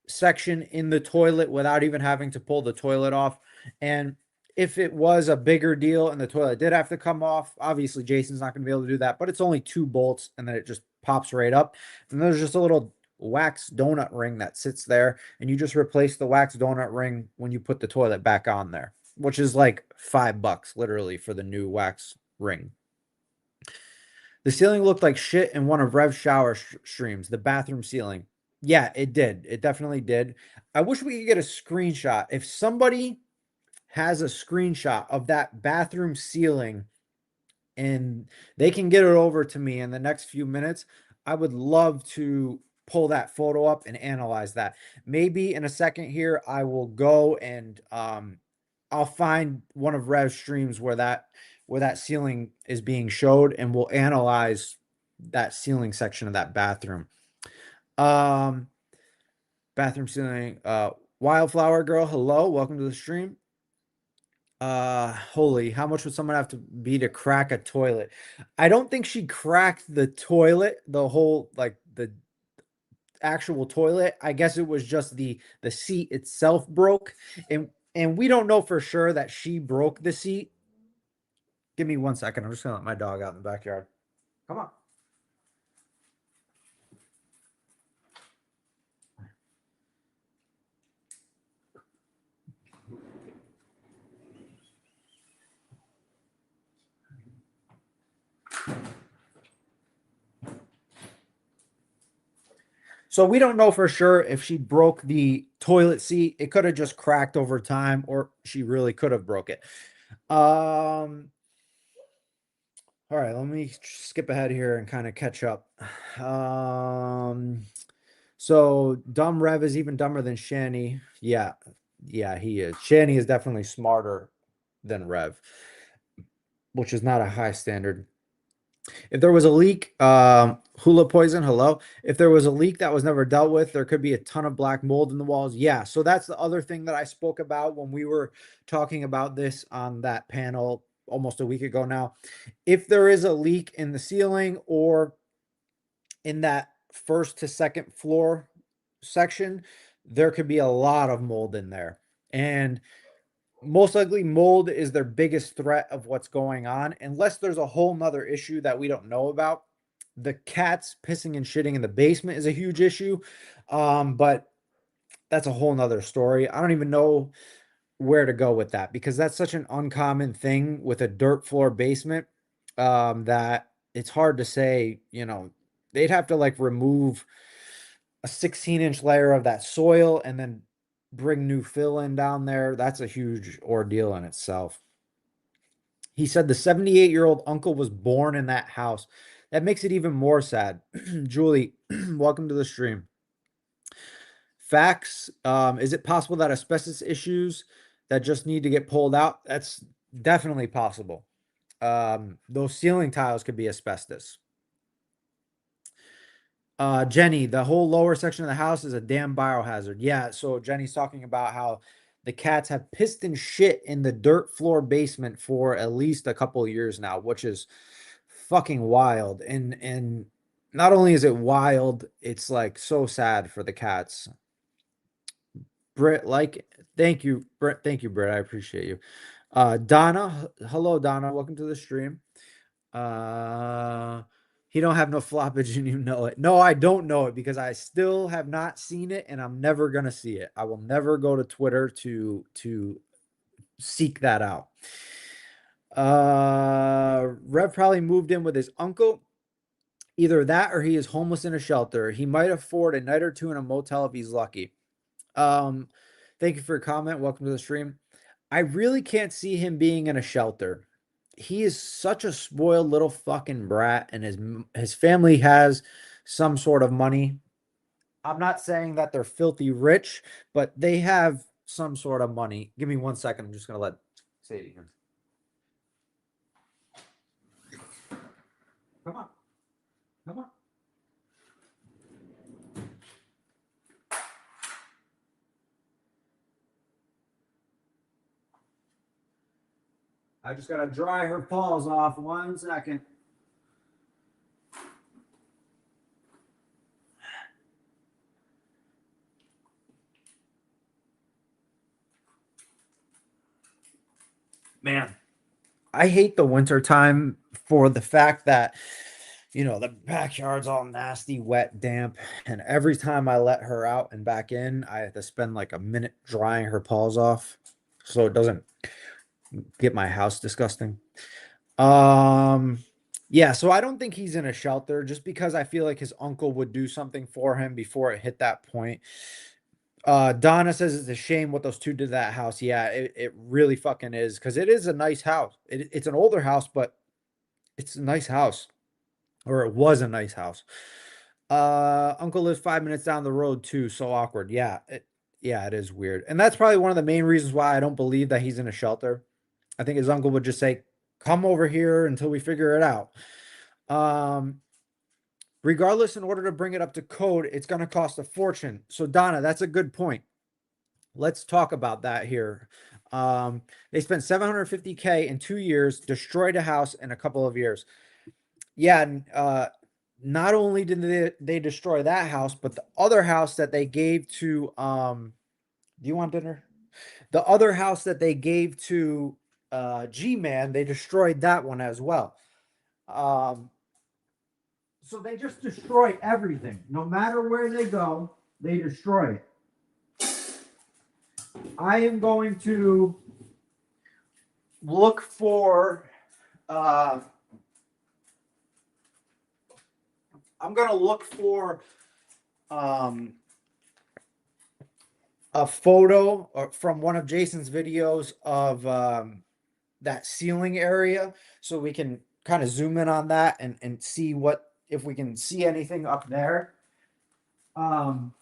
section in the toilet without even having to pull the toilet off. And if it was a bigger deal and the toilet did have to come off, obviously Jason's not going to be able to do that, but it's only 2 bolts and then it just pops right up. And there's just a little wax donut ring that sits there, and you just replace the wax donut ring when you put the toilet back on there, which is like $5 literally for the new wax ring. The ceiling looked like shit in one of Rev's shower streams, the bathroom ceiling. Yeah, it did. It definitely did. I wish we could get a screenshot. If somebody has a screenshot of that bathroom ceiling and they can get it over to me in the next few minutes, I would love to pull that photo up and analyze that. Maybe in a second here, I will go and I'll find one of Rev's streams where that where that ceiling is being showed, and we'll analyze that ceiling section of that bathroom. Um, bathroom ceiling. Wildflower girl, hello, welcome to the stream. Holy, how much would someone have to be to crack a toilet? I don't think she cracked the toilet, the whole like the actual toilet. I guess it was just the seat itself broke, and we don't know for sure that she broke the seat. Give me 1 second. I'm just gonna let my dog out in the backyard. Come on. So we don't know for sure if she broke the toilet seat. It could have just cracked over time, or she really could have broke it. All right, let me skip ahead here and kind of catch up. Um, so dumb Rev is even dumber than Shanny. Yeah, yeah, he is. Shanny is definitely smarter than Rev, which is not a high standard. If there was a leak, hula poison, hello. If there was a leak that was never dealt with, there could be a ton of black mold in the walls. Yeah, so that's the other thing that I spoke about when we were talking about this on that panel almost a week ago now. If there is a leak in the ceiling or in that first to second floor section, there could be a lot of mold in there. And most likely mold is their biggest threat of what's going on, unless there's a whole nother issue that we don't know about. The cats pissing and shitting in the basement is a huge issue. But that's a whole nother story. I don't even know where to go with that because that's such an uncommon thing with a dirt floor basement, that it's hard to say, they'd have to like remove a 16-inch layer of that soil and then bring new fill in down there. That's a huge ordeal in itself. He said the 78-year-old uncle was born in that house. That makes it even more sad. Julie, welcome to the stream. Facts. Is it possible that asbestos issues that just need to get pulled out? That's definitely possible. Those ceiling tiles could be asbestos. Jenny, the whole lower section of the house is a damn biohazard. Yeah, so Jenny's talking about how the cats have pissed and shit in the dirt floor basement for at least a couple of years now, which is fucking wild. And not only is it wild, it's like so sad for the cats. Britt, like, thank you, Britt. Thank you, Britt. I appreciate you. Donna, hello, Donna. Welcome to the stream. Uh, he don't have no floppage and you know it. No, I don't know it because I still have not seen it and I'm never gonna see it. I will never go to Twitter to seek that out. Rev probably moved in with his uncle. Either that or he is homeless in a shelter. He might afford a night or two in a motel if he's lucky. Um, thank you for your comment. Welcome to the stream. I really can't see him being in a shelter. He is such a spoiled little fucking brat, and his family has some sort of money. I'm not saying that they're filthy rich, but they have some sort of money. Give me 1 second. I'm just gonna let say it again. Come on, come on. I just gotta dry her paws off. 1 second. Man, I hate the winter time for the fact that the backyard's all nasty, wet, damp, and every time I let her out and back in, I have to spend like a minute drying her paws off so it doesn't get my house disgusting. Um yeah, so I don't think he's in a shelter just because I feel like his uncle would do something for him before it hit that point. Donna says it's a shame what those two did to that house. Yeah, it really fucking is because it is a nice house. It's an older house, but it's a nice house, or it was a nice house. Uncle lives 5 minutes down the road too. So awkward. Yeah, it is weird, and that's probably one of the main reasons why I don't believe that he's in a shelter. I think his uncle would just say, come over here until we figure it out. Um, Regardless, in order to bring it up to code, it's going to cost a fortune. So, Donna, that's a good point. Let's talk about that here. They spent 750K in 2 years, destroyed a house in a couple of years. Yeah, not only did they destroy that house, but the other house that they gave to do you want dinner? The other house that they gave to G-Man, they destroyed that one as well. Um, so they just destroy everything. No matter where they go, they destroy it. I am going to look for uh I'm going to look for um a photo from one of Jason's videos of that ceiling area so we can kind of zoom in on that and see what if we can see anything up there. Um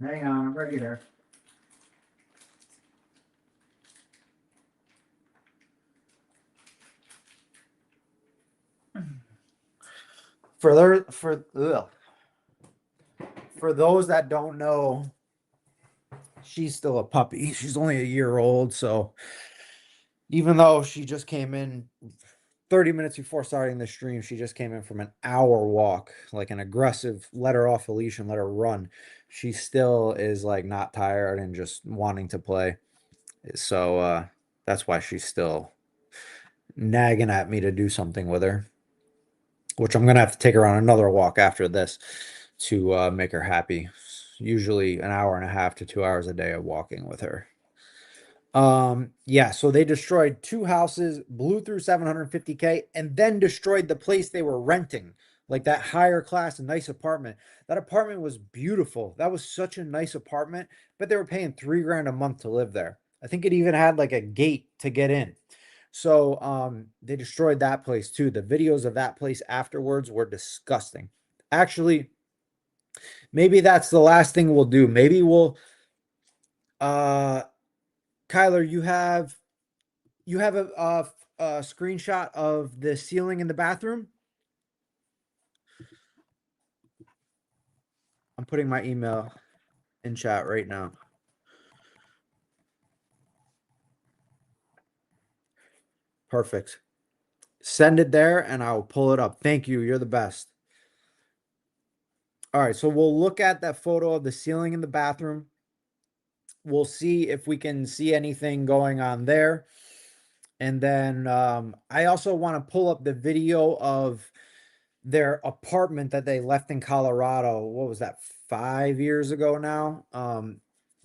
Hang on, I'm right here. For those that don't know, she's still a puppy. She's only a year old, so even though she just came in 30 minutes before starting the stream, she just came in from an hour walk, like an aggressive, let her off the leash and let her run. She still is like not tired and just wanting to play. So that's why she's still nagging at me to do something with her, which I'm gonna have to take her on another walk after this to make her happy. Usually an hour and a half to 2 hours a day of walking with her. Yeah, so they destroyed two houses, blew through 750K, and then destroyed the place they were renting, like that higher class nice apartment. That apartment was beautiful. That was such a nice apartment, but they were paying 3 grand a month to live there. I think it even had like a gate to get in. So they destroyed that place too. The videos of that place afterwards were disgusting. Actually, maybe that's the last thing we'll do. Maybe we'll uh Kyler, you have a screenshot of the ceiling in the bathroom. I'm putting my email in chat right now. Perfect. Send it there and I'll pull it up. Thank you. You're the best. All right, so we'll look at that photo of the ceiling in the bathroom. We'll see if we can see anything going on there. And then I also want to pull up the video of their apartment that they left in Colorado. What was that, 5 years ago now?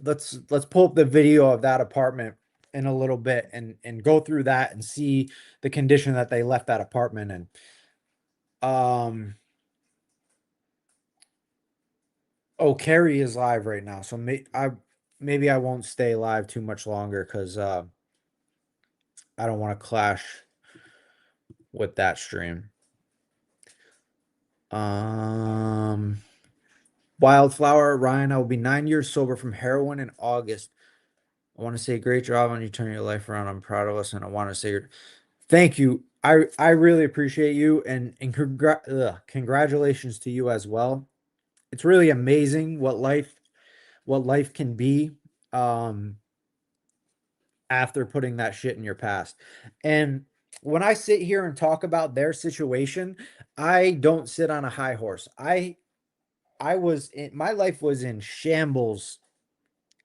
Let's pull up the video of that apartment in a little bit and go through that and see the condition that they left that apartment in. Oh, Carrie is live right now, so maybe I won't stay live too much longer because I don't want to clash with that stream. Um, Wildflower Ryan, I will be 9 years sober from heroin in August. I want to say great job on you turning your life around. I'm proud of us, and I want to say thank you. I really appreciate you, and congratulations to you as well. It's really amazing what life can be um after putting that shit in your past. And when I sit here and talk about their situation, I don't sit on a high horse. My life was in shambles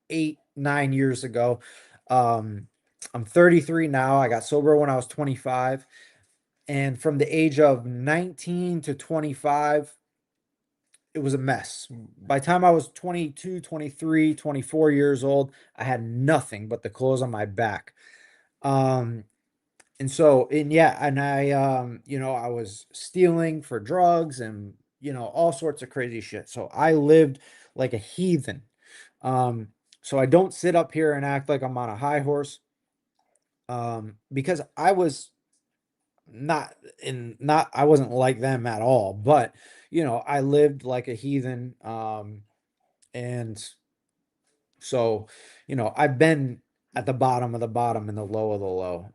8, 9 years ago. Um, I'm 33 now. I got sober when I was 25. And from the age of 19 to 25, it was a mess. By the time I was 22, 23, 24 years old, I had nothing but the clothes on my back. Um, and so, and yeah, and I was stealing for drugs and, all sorts of crazy shit. So I lived like a heathen. Um, so I don't sit up here and act like I'm on a high horse, because I wasn't like them at all, but I lived like a heathen, and So, I've been at the bottom of the bottom and the low of the low.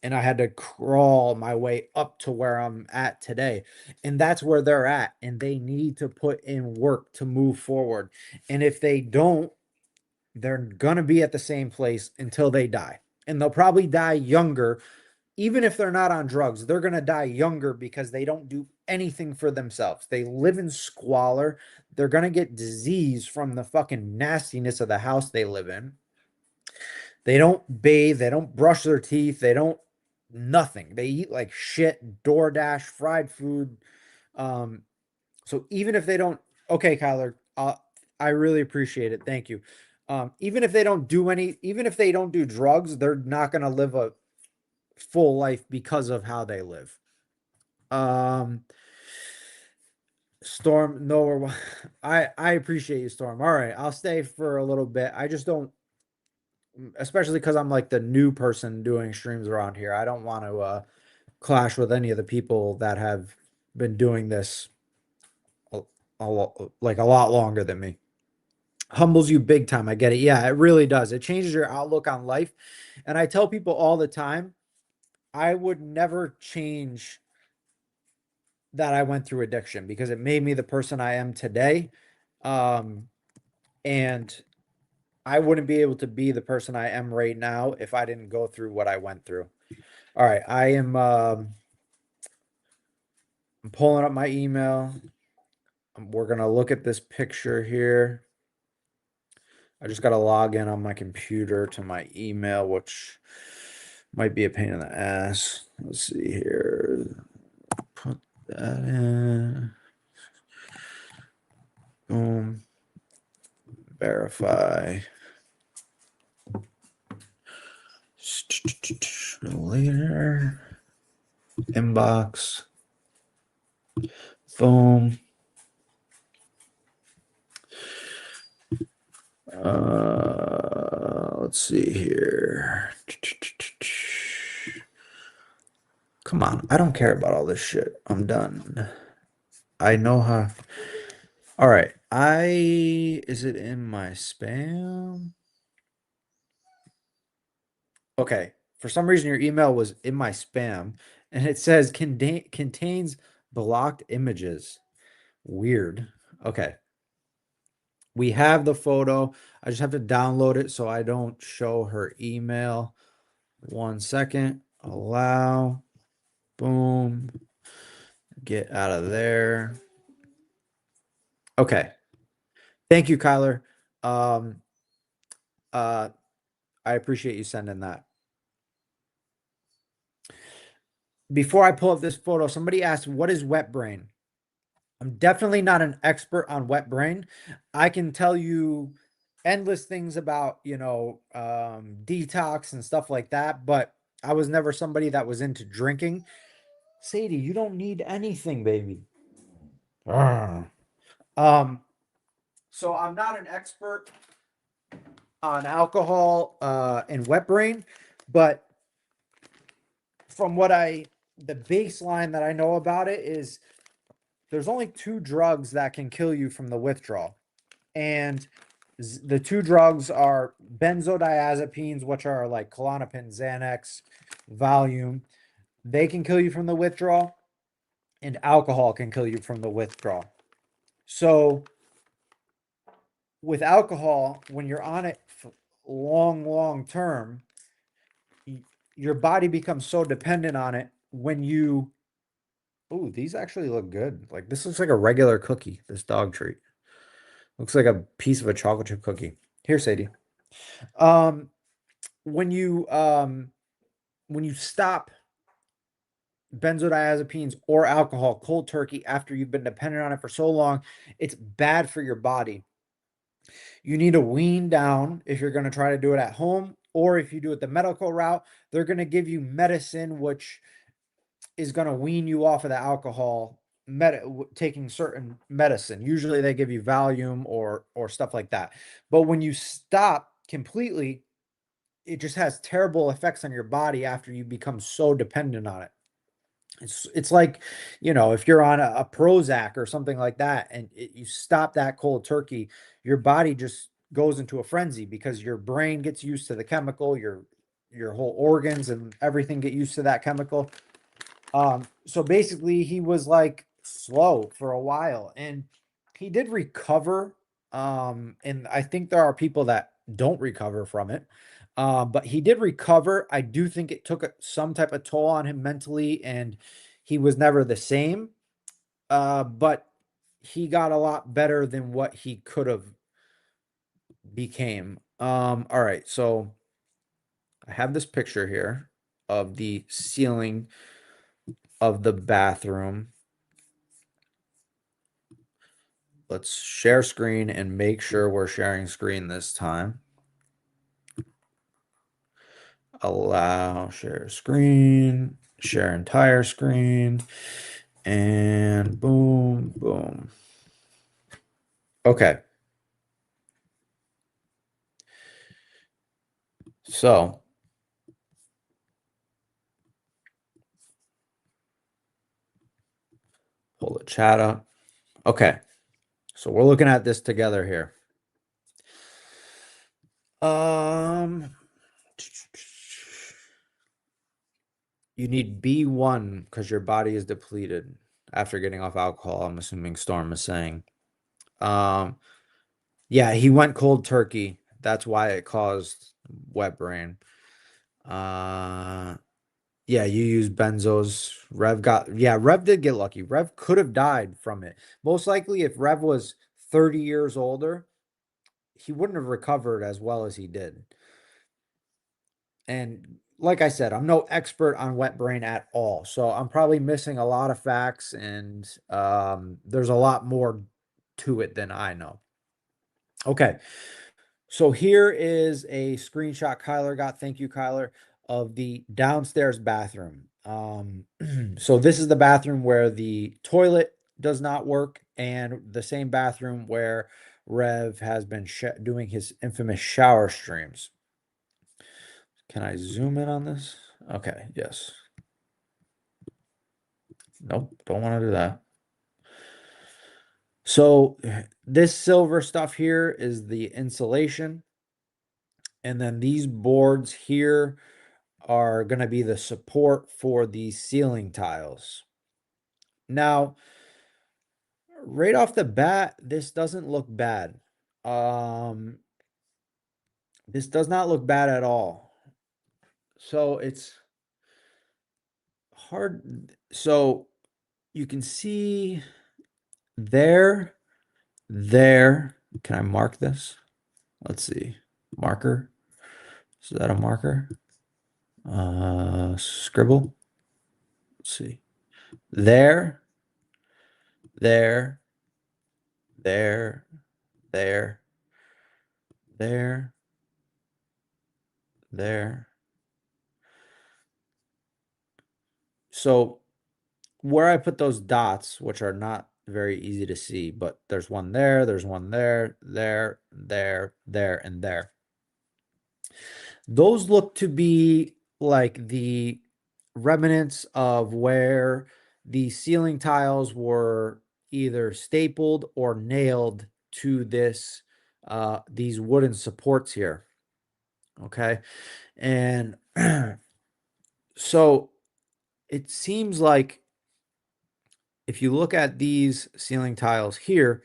And I had to crawl my way up to where I'm at today. And that's where they're at. And they need to put in work to move forward. And if they don't, they're going to be at the same place until they die. And they'll probably die younger. Even if they're not on drugs, they're going to die younger because they don't do anything for themselves. They live in squalor. They're going to get disease from the fucking nastiness of the house they live in. They don't bathe. They don't brush their teeth. They don't nothing. They eat like shit, DoorDash, fried food. Um, so even if they don't, okay, Kyler, I really appreciate it. Thank you. Even if they don't do even if they don't do drugs, they're not going to live a full life because of how they live. Um, Storm, no, I appreciate you, Storm. All right, I'll stay for a little bit. I just don't, especially because I'm like the new person doing streams around here. I don't want to clash with any of the people that have been doing this a, like a lot longer than me. Humbles you big time. I get it. Yeah, it really does. It changes your outlook on life. And I tell people all the time, I would never change that I went through addiction because it made me the person I am today. Um, and I wouldn't be able to be the person I am right now if I didn't go through what I went through. All right, I'm pulling up my email. We're gonna look at this picture here. I just gotta log in on my computer to my email, which might be a pain in the ass. Let's see here. Put that in. Boom. Verify. Later. Inbox. Boom. Let's see here. Come on, I don't care about all this shit. I'm done. I know how. All right. Is it in my spam? Okay. For some reason, your email was in my spam and it says contains blocked images. Weird. Okay. We have the photo. I just have to download it so I don't show her email. 1 second. Allow. Boom. Get out of there. Okay. Thank you, Kyler. Um, uh, I appreciate you sending that. Before I pull up this photo, somebody asked, what is wet brain? I'm definitely not an expert on wet brain. I can tell you endless things about, detox and stuff like that, but I was never somebody that was into drinking. Sadie, you don't need anything, baby. Arr. Um, so I'm not an expert on alcohol and wet brain, but from the baseline that I know about it is there's only two drugs that can kill you from the withdrawal. And the two drugs are benzodiazepines, which are like Klonopin, Xanax, Valium. They can kill you from the withdrawal, and alcohol can kill you from the withdrawal. So with alcohol, when you're on it for long term, your body becomes so dependent on it when you. Oh, these actually look good. Like this looks like a regular cookie, this dog treat. Looks like a piece of a chocolate chip cookie. Here, Sadie. Um, when you um when you stop benzodiazepines or alcohol cold turkey after you've been dependent on it for so long, it's bad for your body. You need to wean down if you're going to try to do it at home, or if you do it the medical route, they're going to give you medicine which is going to wean you off of the alcohol taking certain medicine. Usually they give you Valium or stuff like that. But when you stop completely, it just has terrible effects on your body after you become so dependent on it. It's like, if you're on a Prozac or something like that and you stop that cold turkey, your body just goes into a frenzy because your brain gets used to the chemical, your whole organs and everything get used to that chemical. So basically he was like slow for a while and he did recover. And I think there are people that don't recover from it. But he did recover. I do think it took some type of toll on him mentally and he was never the same. But he got a lot better than what he could have became. All right, so I have this picture here of the ceiling of the bathroom. Let's share screen and make sure we're sharing screen this time. Allow share screen, share entire screen, and boom, boom. Okay. So pull the chat up. Okay. So we're looking at this together here. You need B1 because your body is depleted after getting off alcohol. I'm assuming Storm is saying. Um, yeah, he went cold turkey. That's why it caused wet brain. Uh, yeah, you use benzos. Rev did get lucky. Rev could have died from it. Most likely, if Rev was 30 years older, he wouldn't have recovered as well as he did. And like I said, I'm no expert on wet brain at all. So I'm probably missing a lot of facts and there's a lot more to it than I know. Okay. So here is a screenshot Kyler got. Thank you, Kyler, of the downstairs bathroom. So this is the bathroom where the toilet does not work, and the same bathroom where Rev has been doing his infamous shower streams. Can I zoom in on this? Okay, yes. Nope, don't want to do that. So this silver stuff here is the insulation. And then these boards here are going to be the support for the ceiling tiles. Now, right off the bat, this doesn't look bad. This does not look bad at all. So it's hard. So you can see there, there. Can I mark this? Let's see. Marker. Is that a marker? Scribble. Let's see. There, there, there, there, there, there. So where I put those dots, which are not very easy to see, but there's one there's one there, there, and there. Those look to be like the remnants of where the ceiling tiles were either stapled or nailed to this these wooden supports here. Okay. And so it seems like if you look at these ceiling tiles here,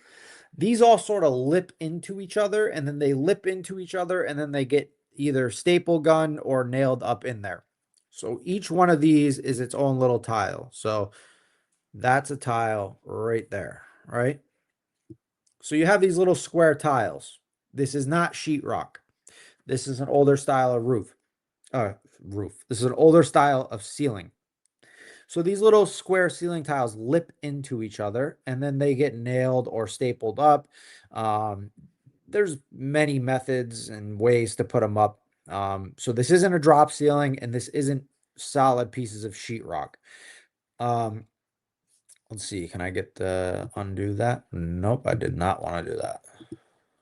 these all sort of lip into each other and then they lip into each other and then they get either staple gun or nailed up in there. So each one of these is its own little tile. So that's a tile right there, right? So you have these little square tiles. This is not sheetrock. This is an older style of roof. This is an older style of ceiling. So these little square ceiling tiles lip into each other and then they get nailed or stapled up. Um, there's many methods and ways to put them up. So this isn't a drop ceiling and this isn't solid pieces of sheetrock. Um, let's see, can I get the undo that? Nope, I did not want to do that.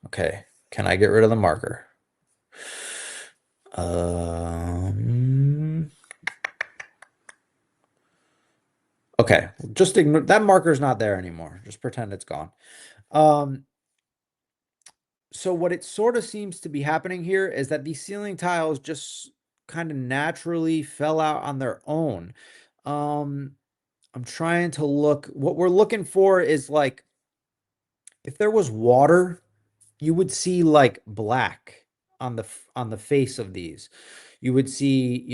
Okay, can I get rid of the marker? Okay, just ignore that marker's not there anymore. Just pretend it's gone. Um, so what it sort of seems to be happening here is that these ceiling tiles just kind of naturally fell out on their own. Um, I'm trying to look. What we're looking for is like if there was water, you would see like black on on the face of these. You would see,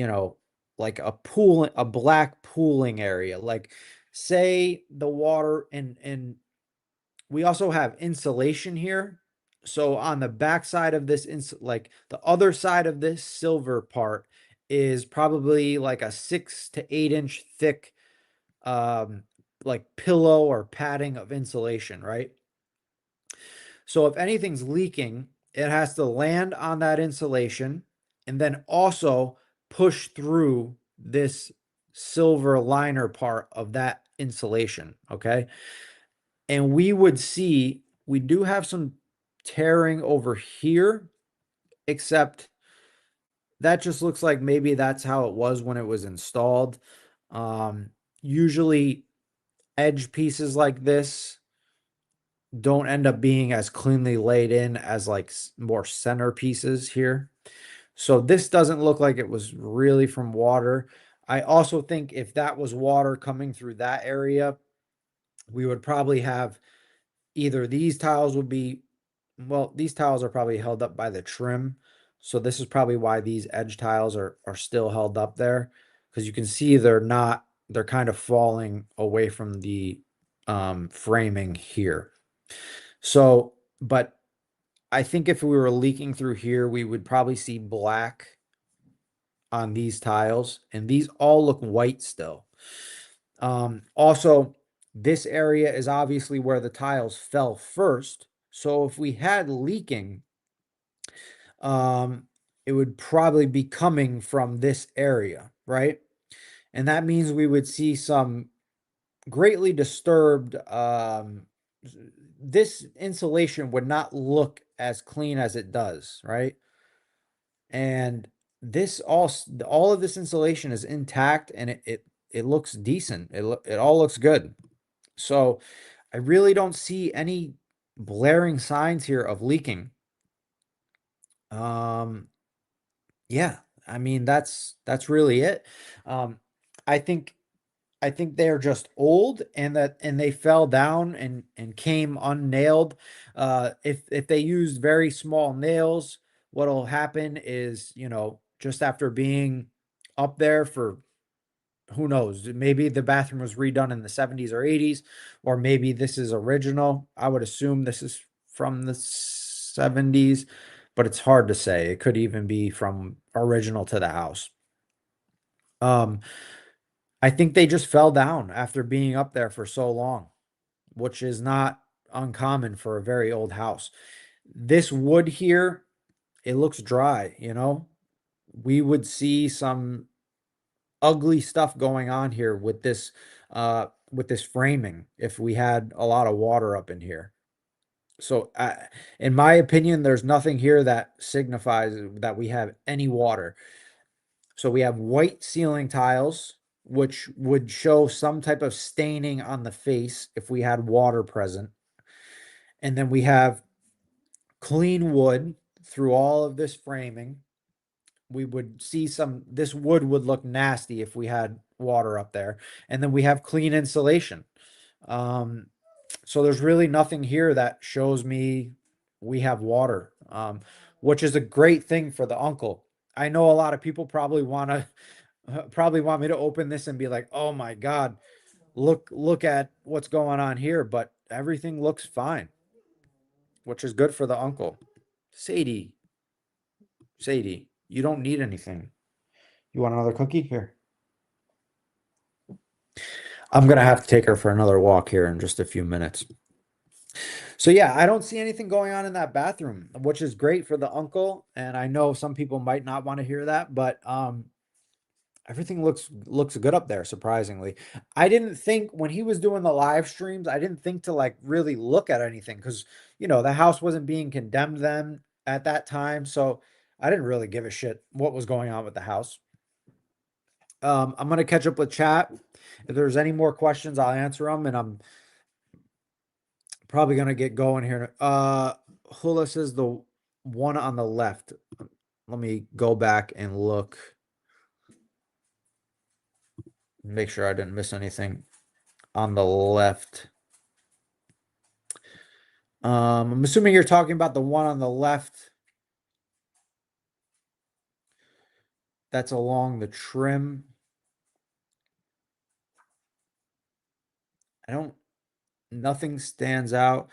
like a black pooling area. Like say the water and we also have insulation here. So on the back side of this like the other side of this silver part is probably like a 6 to 8 inch thick um like pillow or padding of insulation, right? So if anything's leaking, it has to land on that insulation and then also push through this silver liner part of that insulation. Okay. And we do have some tearing over here, except that just looks like maybe that's how it was when it was installed. Usually edge pieces like this don't end up being as cleanly laid in as like more center pieces here. So this doesn't look like it was really from water. I also think if that was water coming through that area, we would probably have either these tiles would be, well, these tiles are probably held up by the trim. So this is probably why these edge tiles are still held up there, because you can see they're kind of falling away from the framing here. So, but I think if we were leaking through here, we would probably see black on these tiles, and these all look white still. Also, this area is obviously where the tiles fell first. So if we had leaking, um, it would probably be coming from this area, right? And that means we would see some greatly disturbed, this insulation would not look as clean as it does, right? And this all of this insulation is intact and it looks decent. It all looks good. So I really don't see any blaring signs here of leaking. Um, yeah, I mean that's really it. Um, I think I think they're just old and they fell down and came unnailed. If they used very small nails, what'll happen is, just after being up there for who knows, maybe the bathroom was redone in the 70s or 80s, or maybe this is original. I would assume this is from the 70s, but it's hard to say. It could even be from original to the house. Um, I think they just fell down after being up there for so long, which is not uncommon for a very old house. This wood here, it looks dry. We would see some ugly stuff going on here with this framing if we had a lot of water up in here. So, in my opinion, there's nothing here that signifies that we have any water. So we have white ceiling tiles, which would show some type of staining on the face if we had water present. And then we have clean wood through all of this framing. We would see this wood would look nasty if we had water up there. And then we have clean insulation. Um, so there's really nothing here that shows me we have water, which is a great thing for the uncle. I know a lot of people probably want me to open this and be like, "Oh my God, look at what's going on here," but everything looks fine, which is good for the uncle. Sadie, Sadie, you don't need anything. You want another cookie? Here. I'm gonna have to take her for another walk here in just a few minutes. So yeah, I don't see anything going on in that bathroom, which is great for the uncle. And I know some people might not want to hear that, but everything looks good up there, surprisingly. I didn't think when he was doing the live streams, I didn't think to like really look at anything because the house wasn't being condemned then at that time. So I didn't really give a shit what was going on with the house. I'm gonna catch up with chat. If there's any more questions, I'll answer them, and I'm probably gonna get going here. Hula says the one on the left. Let me go back and look. Make sure I didn't miss anything on the left. I'm assuming you're talking about the one on the left that's along the trim. I don't, nothing stands out.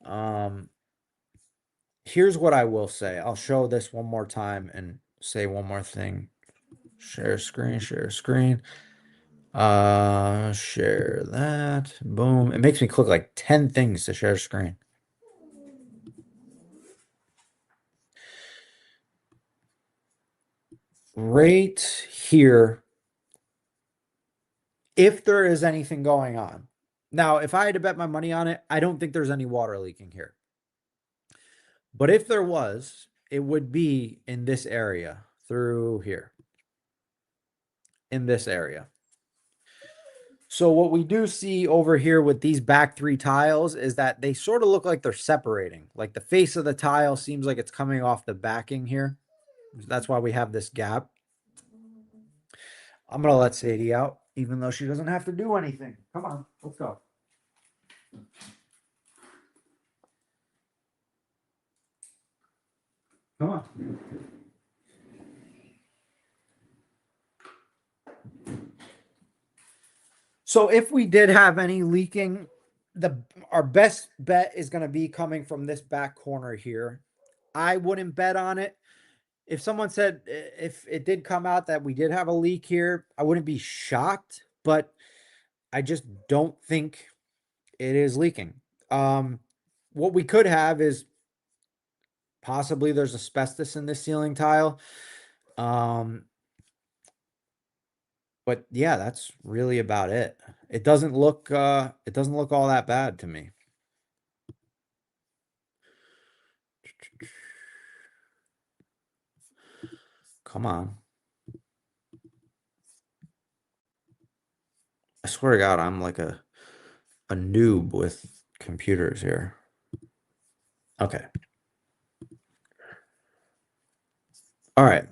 Um, Here's what I will say. I'll show this one more time and say one more thing. Share screen, share screen. Share that. Boom. It makes me click like 10 things to share screen. Right here, if there is anything going on. Now, if I had to bet my money on it, I don't think there's any water leaking here. But if there was, it would be in this area through here, in this area. So what we do see over here with these back three tiles is that they sort of look like they're separating. Like the face of the tile seems like it's coming off the backing here. That's why we have this gap. I'm going to let Sadie out, even though she doesn't have to do anything. Come on, let's go. Come on. So if we did have any leaking, our best bet is going to be coming from this back corner here. I wouldn't bet on it. If someone said if it did come out that we did have a leak here, I wouldn't be shocked, but I just don't think it is leaking. What we could have is possibly there's asbestos in this ceiling tile. But yeah, that's really about it. It doesn't look all that bad to me. Come on. I swear to God, I'm like a noob with computers here. Okay. All right.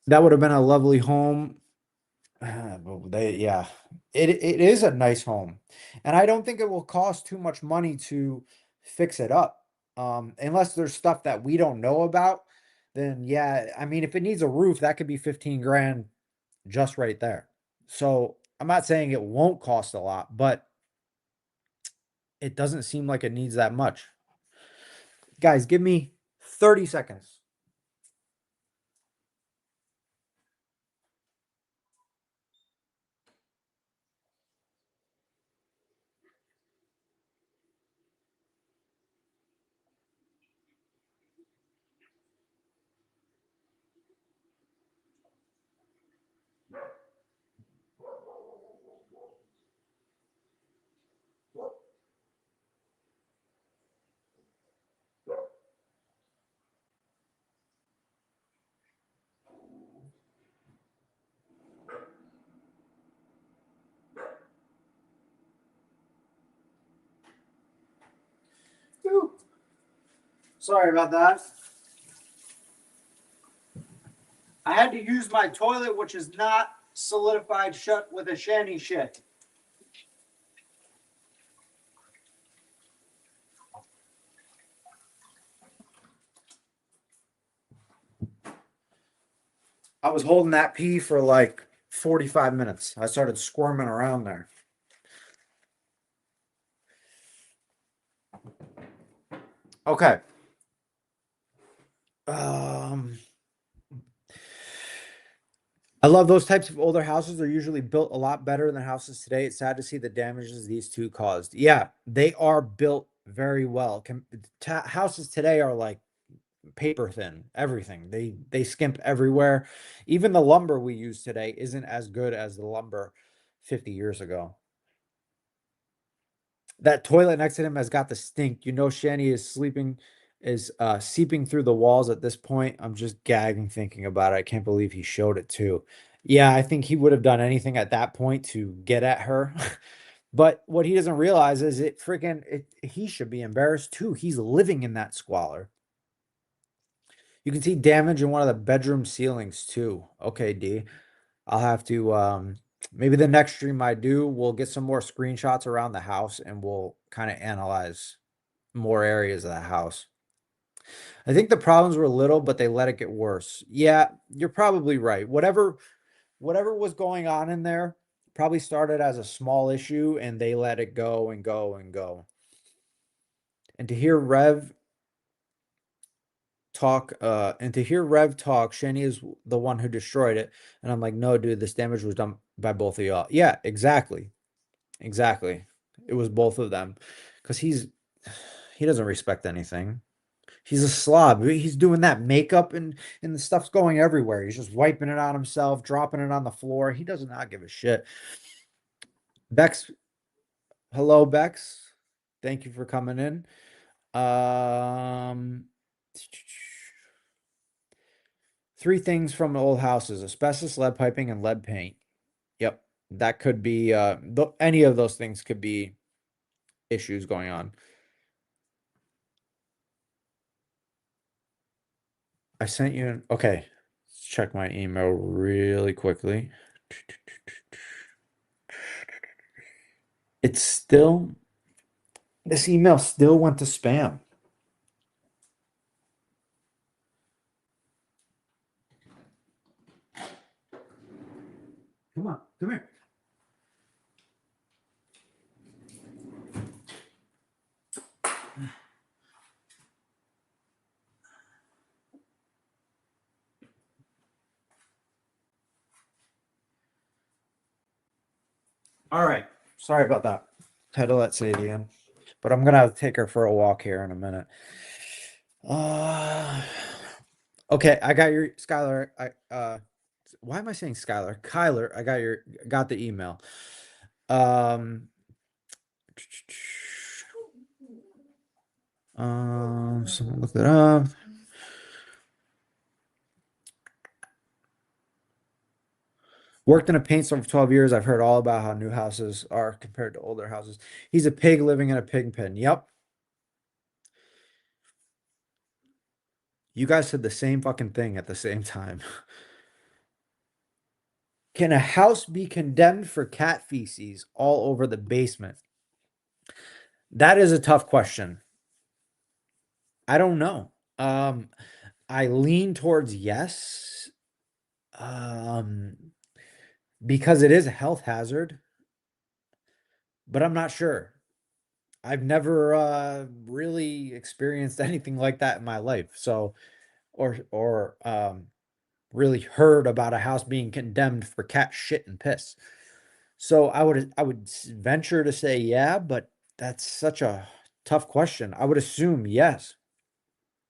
That would have been a lovely home. But yeah, it is a nice home, and I don't think it will cost too much money to fix it up. Unless there's stuff that we don't know about, then yeah, I mean, if it needs a roof, that could be 15 grand just right there. So I'm not saying it won't cost a lot, but it doesn't seem like it needs that much. Guys, give me 30 seconds. Ooh, sorry about that. I had to use my toilet, which is not solidified shut with a shanny shit. I was holding that pee for like 45 minutes. I started squirming around there. Okay. Um, I love those types of older houses. They're usually built a lot better than houses today. It's sad to see the damages these two caused. Yeah, they are built very well. Houses today are like paper thin, everything. They skimp everywhere. Even the lumber we use today isn't as good as the lumber 50 years ago. That toilet next to him has got the stink. You know Shanny is sleeping is seeping through the walls at this point. I'm just gagging thinking about it. I can't believe he showed it too. Yeah, I think he would have done anything at that point to get at her. But what he doesn't realize is he should be embarrassed too. He's living in that squalor. You can see damage in one of the bedroom ceilings too. Okay, D. I'll have to maybe the next stream I do, we'll get some more screenshots around the house and we'll kind of analyze more areas of the house. I think the problems were little, but they let it get worse. Yeah, you're probably right. Whatever was going on in there probably started as a small issue and they let it go and go and go. And to hear Rev talk, Shanny is the one who destroyed it. And I'm like, no, dude, this damage was done by both of y'all. Yeah, exactly. Exactly. It was both of them. Because he doesn't respect anything. He's a slob. He's doing that makeup and the stuff's going everywhere. He's just wiping it on himself, dropping it on the floor. He does not give a shit. Bex, hello, Bex. Thank you for coming in. Um, three things from old houses: asbestos, lead piping, and lead paint. Yep, that could be any of those things could be issues going on. I sent you an okay. Let's check my email really quickly. It's still this email still went to spam. Come on, come here. All right. Sorry about that. Had to let Sadie in. But I'm gonna take her for a walk here in a minute. Uh okay, I got your Skylar. Why am I saying Skylar? Kyler, got the email. Um someone looked it up. Worked in a paint store for 12 years. I've heard all about how new houses are compared to older houses. He's a pig living in a pig pen. Yep. You guys said the same fucking thing at the same time. Can a house be condemned for cat feces all over the basement? That is a tough question. I don't know. Um, I lean towards yes. Um, because it is a health hazard, but I'm not sure. I've never really experienced anything like that in my life. So or really heard about a house being condemned for cat shit and piss. So I would venture to say yeah, but that's such a tough question. I would assume yes.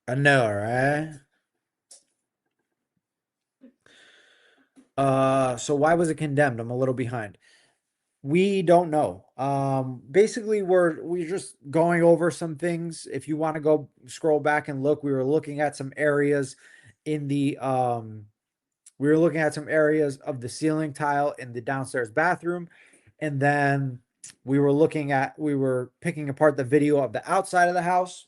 I know, right? So why was it condemned? I'm a little behind. We don't know. Basically we're just going over some things. If you want to go scroll back and look, we were looking at some areas in the we were looking at some areas of the ceiling tile in the downstairs bathroom. And then we were picking apart the video of the outside of the house,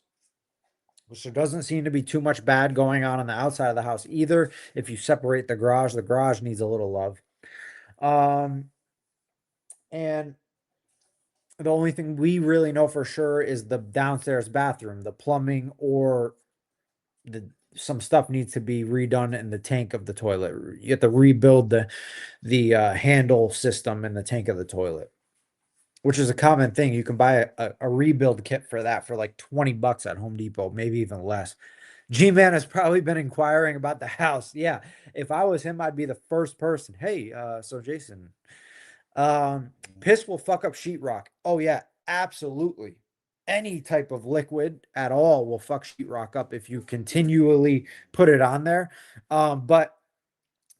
which there doesn't seem to be too much bad going on the outside of the house either. If you separate the garage needs a little love. Um, and the only thing we really know for sure is the downstairs bathroom, the plumbing or the some stuff needs to be redone in the tank of the toilet. You have to rebuild the handle system in the tank of the toilet, which is a common thing. You can buy a rebuild kit for that for like 20 bucks at Home Depot, maybe even less. G-Man has probably been inquiring about the house. Yeah, if I was him, I'd be the first person. Hey, so Jason, piss will fuck up sheetrock. Oh yeah, absolutely. Any type of liquid at all will fuck sheetrock up if you continually put it on there. But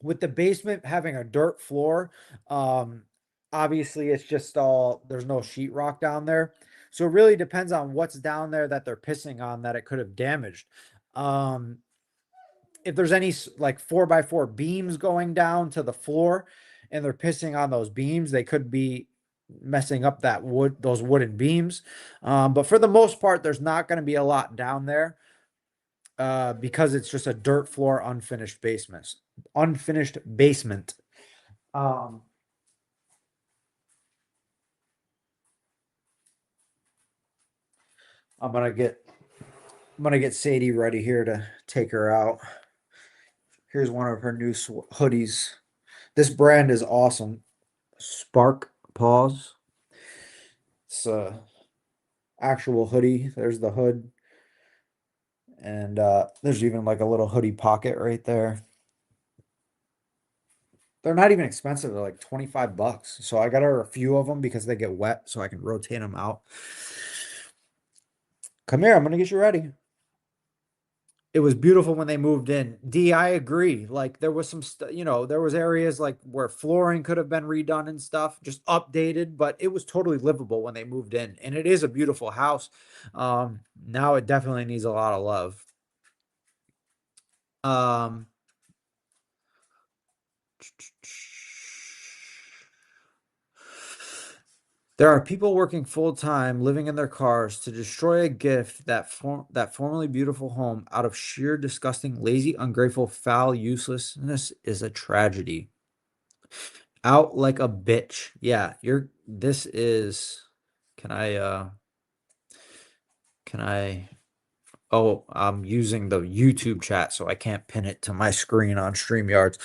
with the basement having a dirt floor, um, obviously it's just all there's no sheetrock down there. So it really depends on what's down there that they're pissing on that it could have damaged. Um, if there's any like 4x4 beams going down to the floor and they're pissing on those beams, they could be messing up that wood, those wooden beams. But for the most part, there's not going to be a lot down there because it's just a dirt floor, unfinished basement. Um, I'm gonna get I'm gonna get Sadie ready here to take her out. Here's one of her new hoodies. This brand is awesome. Spark Paws. It's a actual hoodie. There's the hood, and there's even like a little hoodie pocket right there. They're not even expensive. They're like 25 bucks. So I got her a few of them because they get wet, so I can rotate them out. Come here, I'm gonna get you ready. It was beautiful when they moved in. D, I agree. Like there was some there was areas like where flooring could have been redone and stuff, just updated, but it was totally livable when they moved in. And it is a beautiful house. Now it definitely needs a lot of love. Um, there are people working full time, living in their cars to destroy a gift that formerly beautiful home out of sheer disgusting, lazy, ungrateful, foul uselessness is a tragedy. Out like a bitch. Yeah, you're this is can I oh, I'm using the YouTube chat so I can't pin it to my screen on StreamYards.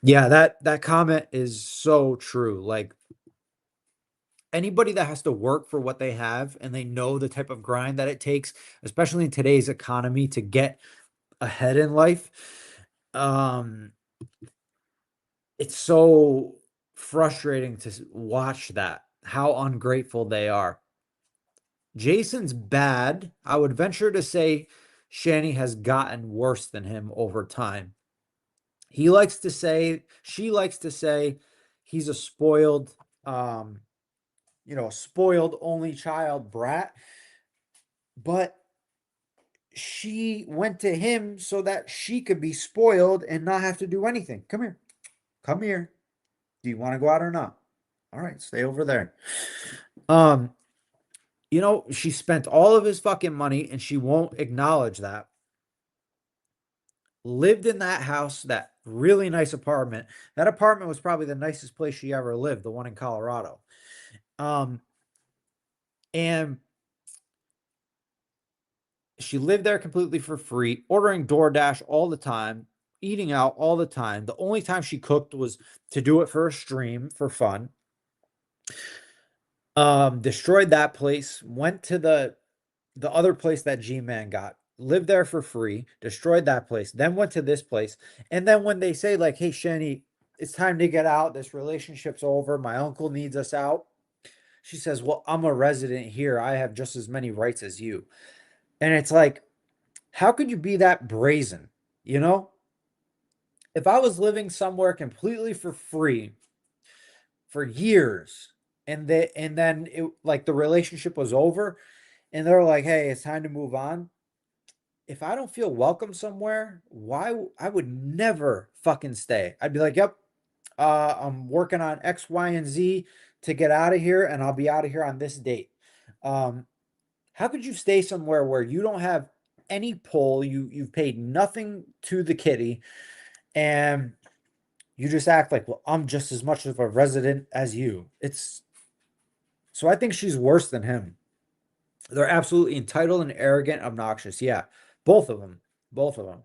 Yeah, that comment is so true. Like anybody that has to work for what they have and they know the type of grind that it takes, especially in today's economy to get ahead in life, um it's so frustrating to watch that how ungrateful they are. Jason's bad. I would venture to say Shanny has gotten worse than him over time. She likes to say he's a spoiled, um, spoiled only child brat, but she went to him so that she could be spoiled and not have to do anything. Come here. Come here. Do you want to go out or not? All right, stay over there. Um, she spent all of his fucking money and she won't acknowledge that. Lived in that house, that really nice apartment. That apartment was probably the nicest place she ever lived, the one in Colorado. Um, and she lived there completely for free, ordering DoorDash all the time, eating out all the time. The only time she cooked was to do it for a stream for fun. Destroyed that place, went to the other place that G-Man got, lived there for free, destroyed that place, then went to this place. And then when they say, like, hey, Shani, it's time to get out, this relationship's over, my uncle needs us out. She says, well, I'm a resident here. I have just as many rights as you. And it's like, how could you be that brazen? You know, if I was living somewhere completely for free for years and then it like the relationship was over and they're like, hey, it's time to move on. If I don't feel welcome somewhere, I would never fucking stay. I'd be like, yep, I'm working on X, Y, and Z to get out of here, and I'll be out of here on this date. Um, how could you stay somewhere where you don't have any pull, you've paid nothing to the kitty, and you just act like, well, I'm just as much of a resident as you. It's so I think she's worse than him. They're absolutely entitled and arrogant, obnoxious. Yeah, both of them. Both of them.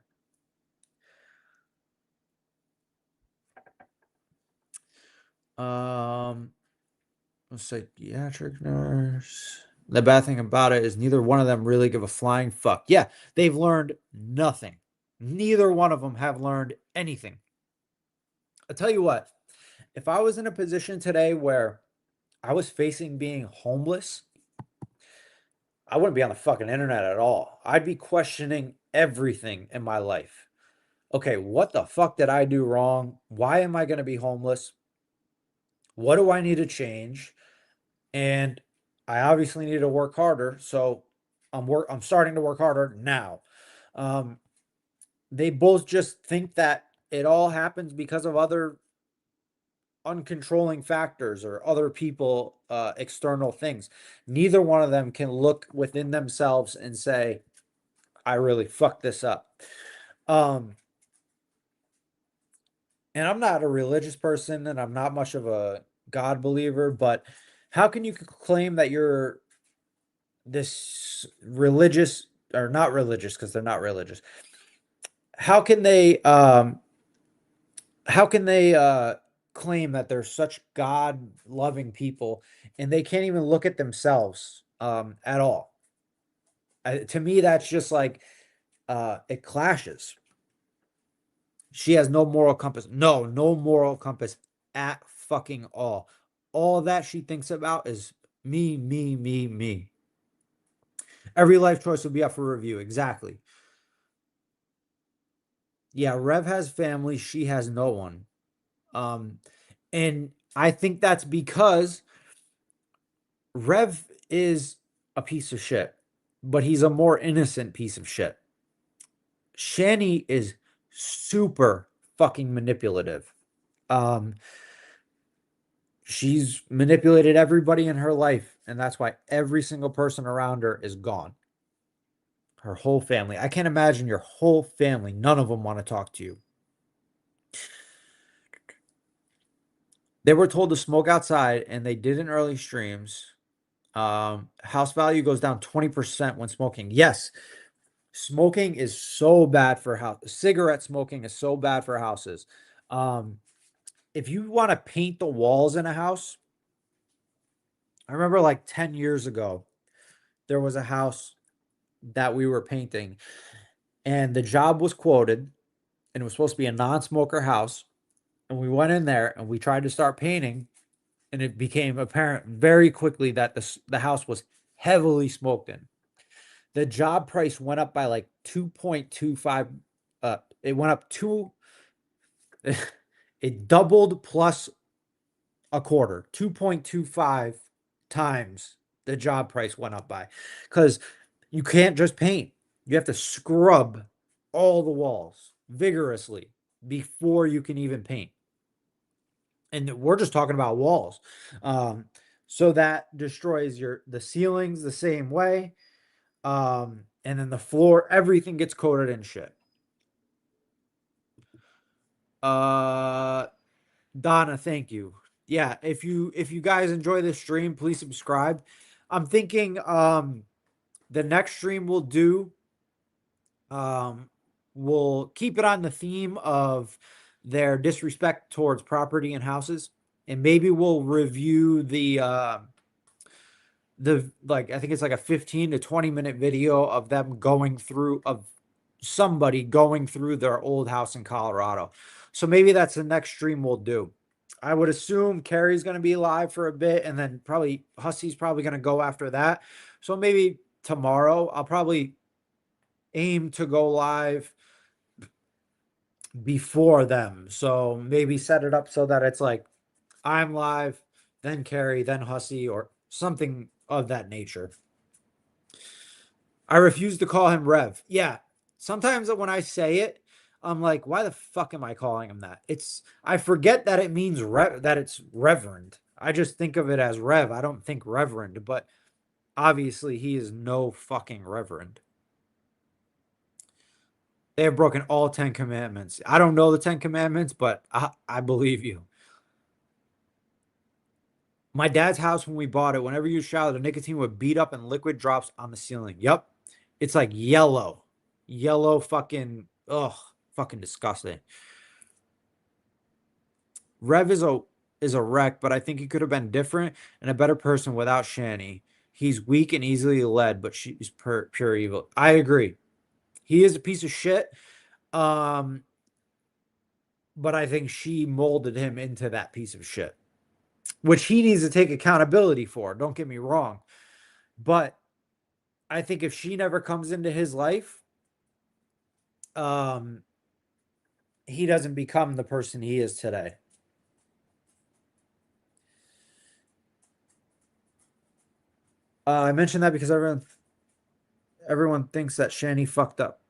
Psychiatric nurse. The bad thing about it is neither one of them really give a flying fuck. Yeah, they've learned nothing. Neither one of them have learned anything. I'll tell you what, if I was in a position today where I was facing being homeless, I wouldn't be on the fucking internet at all. I'd be questioning everything in my life. Okay, what the fuck did I do wrong? Why am I going to be homeless? What do I need to change? And I obviously need to work harder. So I'm starting to work harder now. Um, they both just think that it all happens because of uncontrolling factors or other people, external things. Neither one of them can look within themselves and say, I really fucked this up. Um, and I'm not a religious person and I'm not much of a God believer, but how can you claim that you're this religious or not religious because they're not religious? How can they claim that they're such God loving people and they can't even look at themselves at all? To me, that's just like it clashes. She has no moral compass. No, no moral compass at fucking all. All that she thinks about is me, me, me, me. Every life choice will be up for review. Exactly. Yeah, Rev has family. She has no one. Um, and I think that's because Rev is a piece of shit, but he's a more innocent piece of shit. Shanny is super fucking manipulative. Um, she's manipulated everybody in her life, and that's why every single person around her is gone. Her whole family. I can't imagine your whole family. None of them want to talk to you. They were told to smoke outside, and they did in early streams. House value goes down 20% when smoking. Yes, smoking is so bad for house. Cigarette smoking is so bad for houses. Um, if you want to paint the walls in a house, I remember like 10 years ago, there was a house that we were painting, and the job was quoted, and it was supposed to be a non-smoker house. And we went in there and we tried to start painting, and it became apparent very quickly that the house was heavily smoked in. The job price went up by like 2.25. It went up two, it doubled plus a quarter, 2.25 times the job price went up by, because you can't just paint. You have to scrub all the walls vigorously before you can even paint. And we're just talking about walls. Um, so that destroys the ceilings the same way. And then the floor, everything gets coated in shit. Uh, Donna, thank you. Yeah, if you guys enjoy this stream, please subscribe. I'm thinking the next stream we'll do, um we'll keep it on the theme of their disrespect towards property and houses, and maybe we'll review the like I think it's like a 15 to 20 minute video of them going through of somebody going through their old house in Colorado. So maybe that's the next stream we'll do. I would assume Carrie's going to be live for a bit, and then probably Hussy's probably going to go after that. So maybe tomorrow I'll probably aim to go live before them. So maybe set it up so that it's like I'm live, then Carrie, then Hussy, or something of that nature. I refuse to call him Rev. Yeah. Sometimes when I say it, I'm like, why the fuck am I calling him that? I forget that it means that it's reverend. I just think of it as Rev. I don't think reverend, but obviously he is no fucking reverend. They have broken all 10 commandments. I don't know the 10 commandments, but I believe you. My dad's house, when we bought it, whenever you shower, the nicotine would beat up and liquid drops on the ceiling. Yep. It's like yellow. Yellow fucking, ugh, fucking disgusting. Rev is a wreck, but I think he could have been different and a better person without Shanny. He's weak and easily led, but she's pure evil. I agree. He is a piece of shit. Um, but I think she molded him into that piece of shit, which he needs to take accountability for. Don't get me wrong. But I think if she never comes into his life, um, he doesn't become the person he is today. I mentioned that because everyone thinks that Shanny fucked up.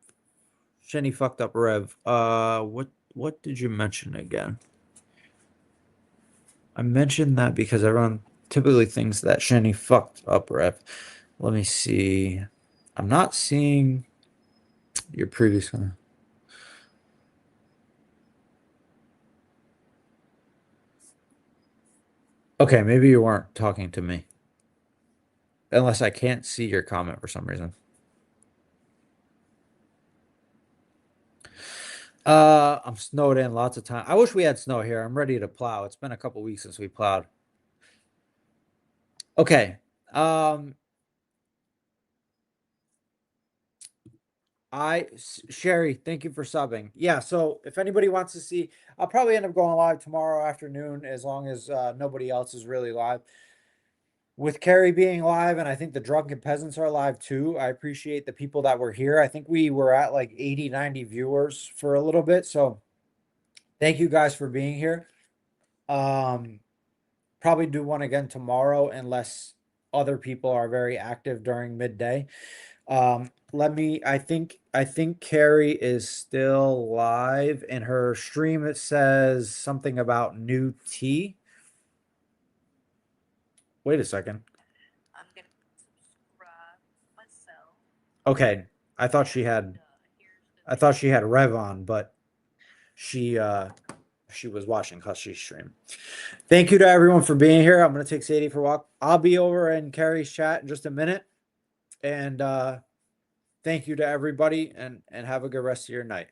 Shanny fucked up Rev. What did you mention again? I mentioned that because everyone typically thinks that Shanny fucked up rep. Let me see. I'm not seeing your previous one. Okay, maybe you weren't talking to me. Unless I can't see your comment for some reason. I'm snowed in lots of time. I wish we had snow here. I'm ready to plow. It's been a couple weeks since we plowed. Okay. Um, Sherry, thank you for subbing. Yeah, so if anybody wants to see, I'll probably end up going live tomorrow afternoon as long as nobody else is really live. With Carrie being live, and I think the drunken peasants are live too. I appreciate the people that were here. I think we were at like 80, 90 viewers for a little bit. So thank you guys for being here. Um, Probably do one again tomorrow unless other people are very active during midday. I think Carrie is still live in her stream. It says something about new tea. Wait a second. Okay. I thought she had I thought she had Rev on, but she she was watching Hush's stream. Thank you to everyone for being here. I'm gonna take Sadie for a walk. I'll be over in Carrie's chat in just a minute. And thank you to everybody and have a good rest of your night.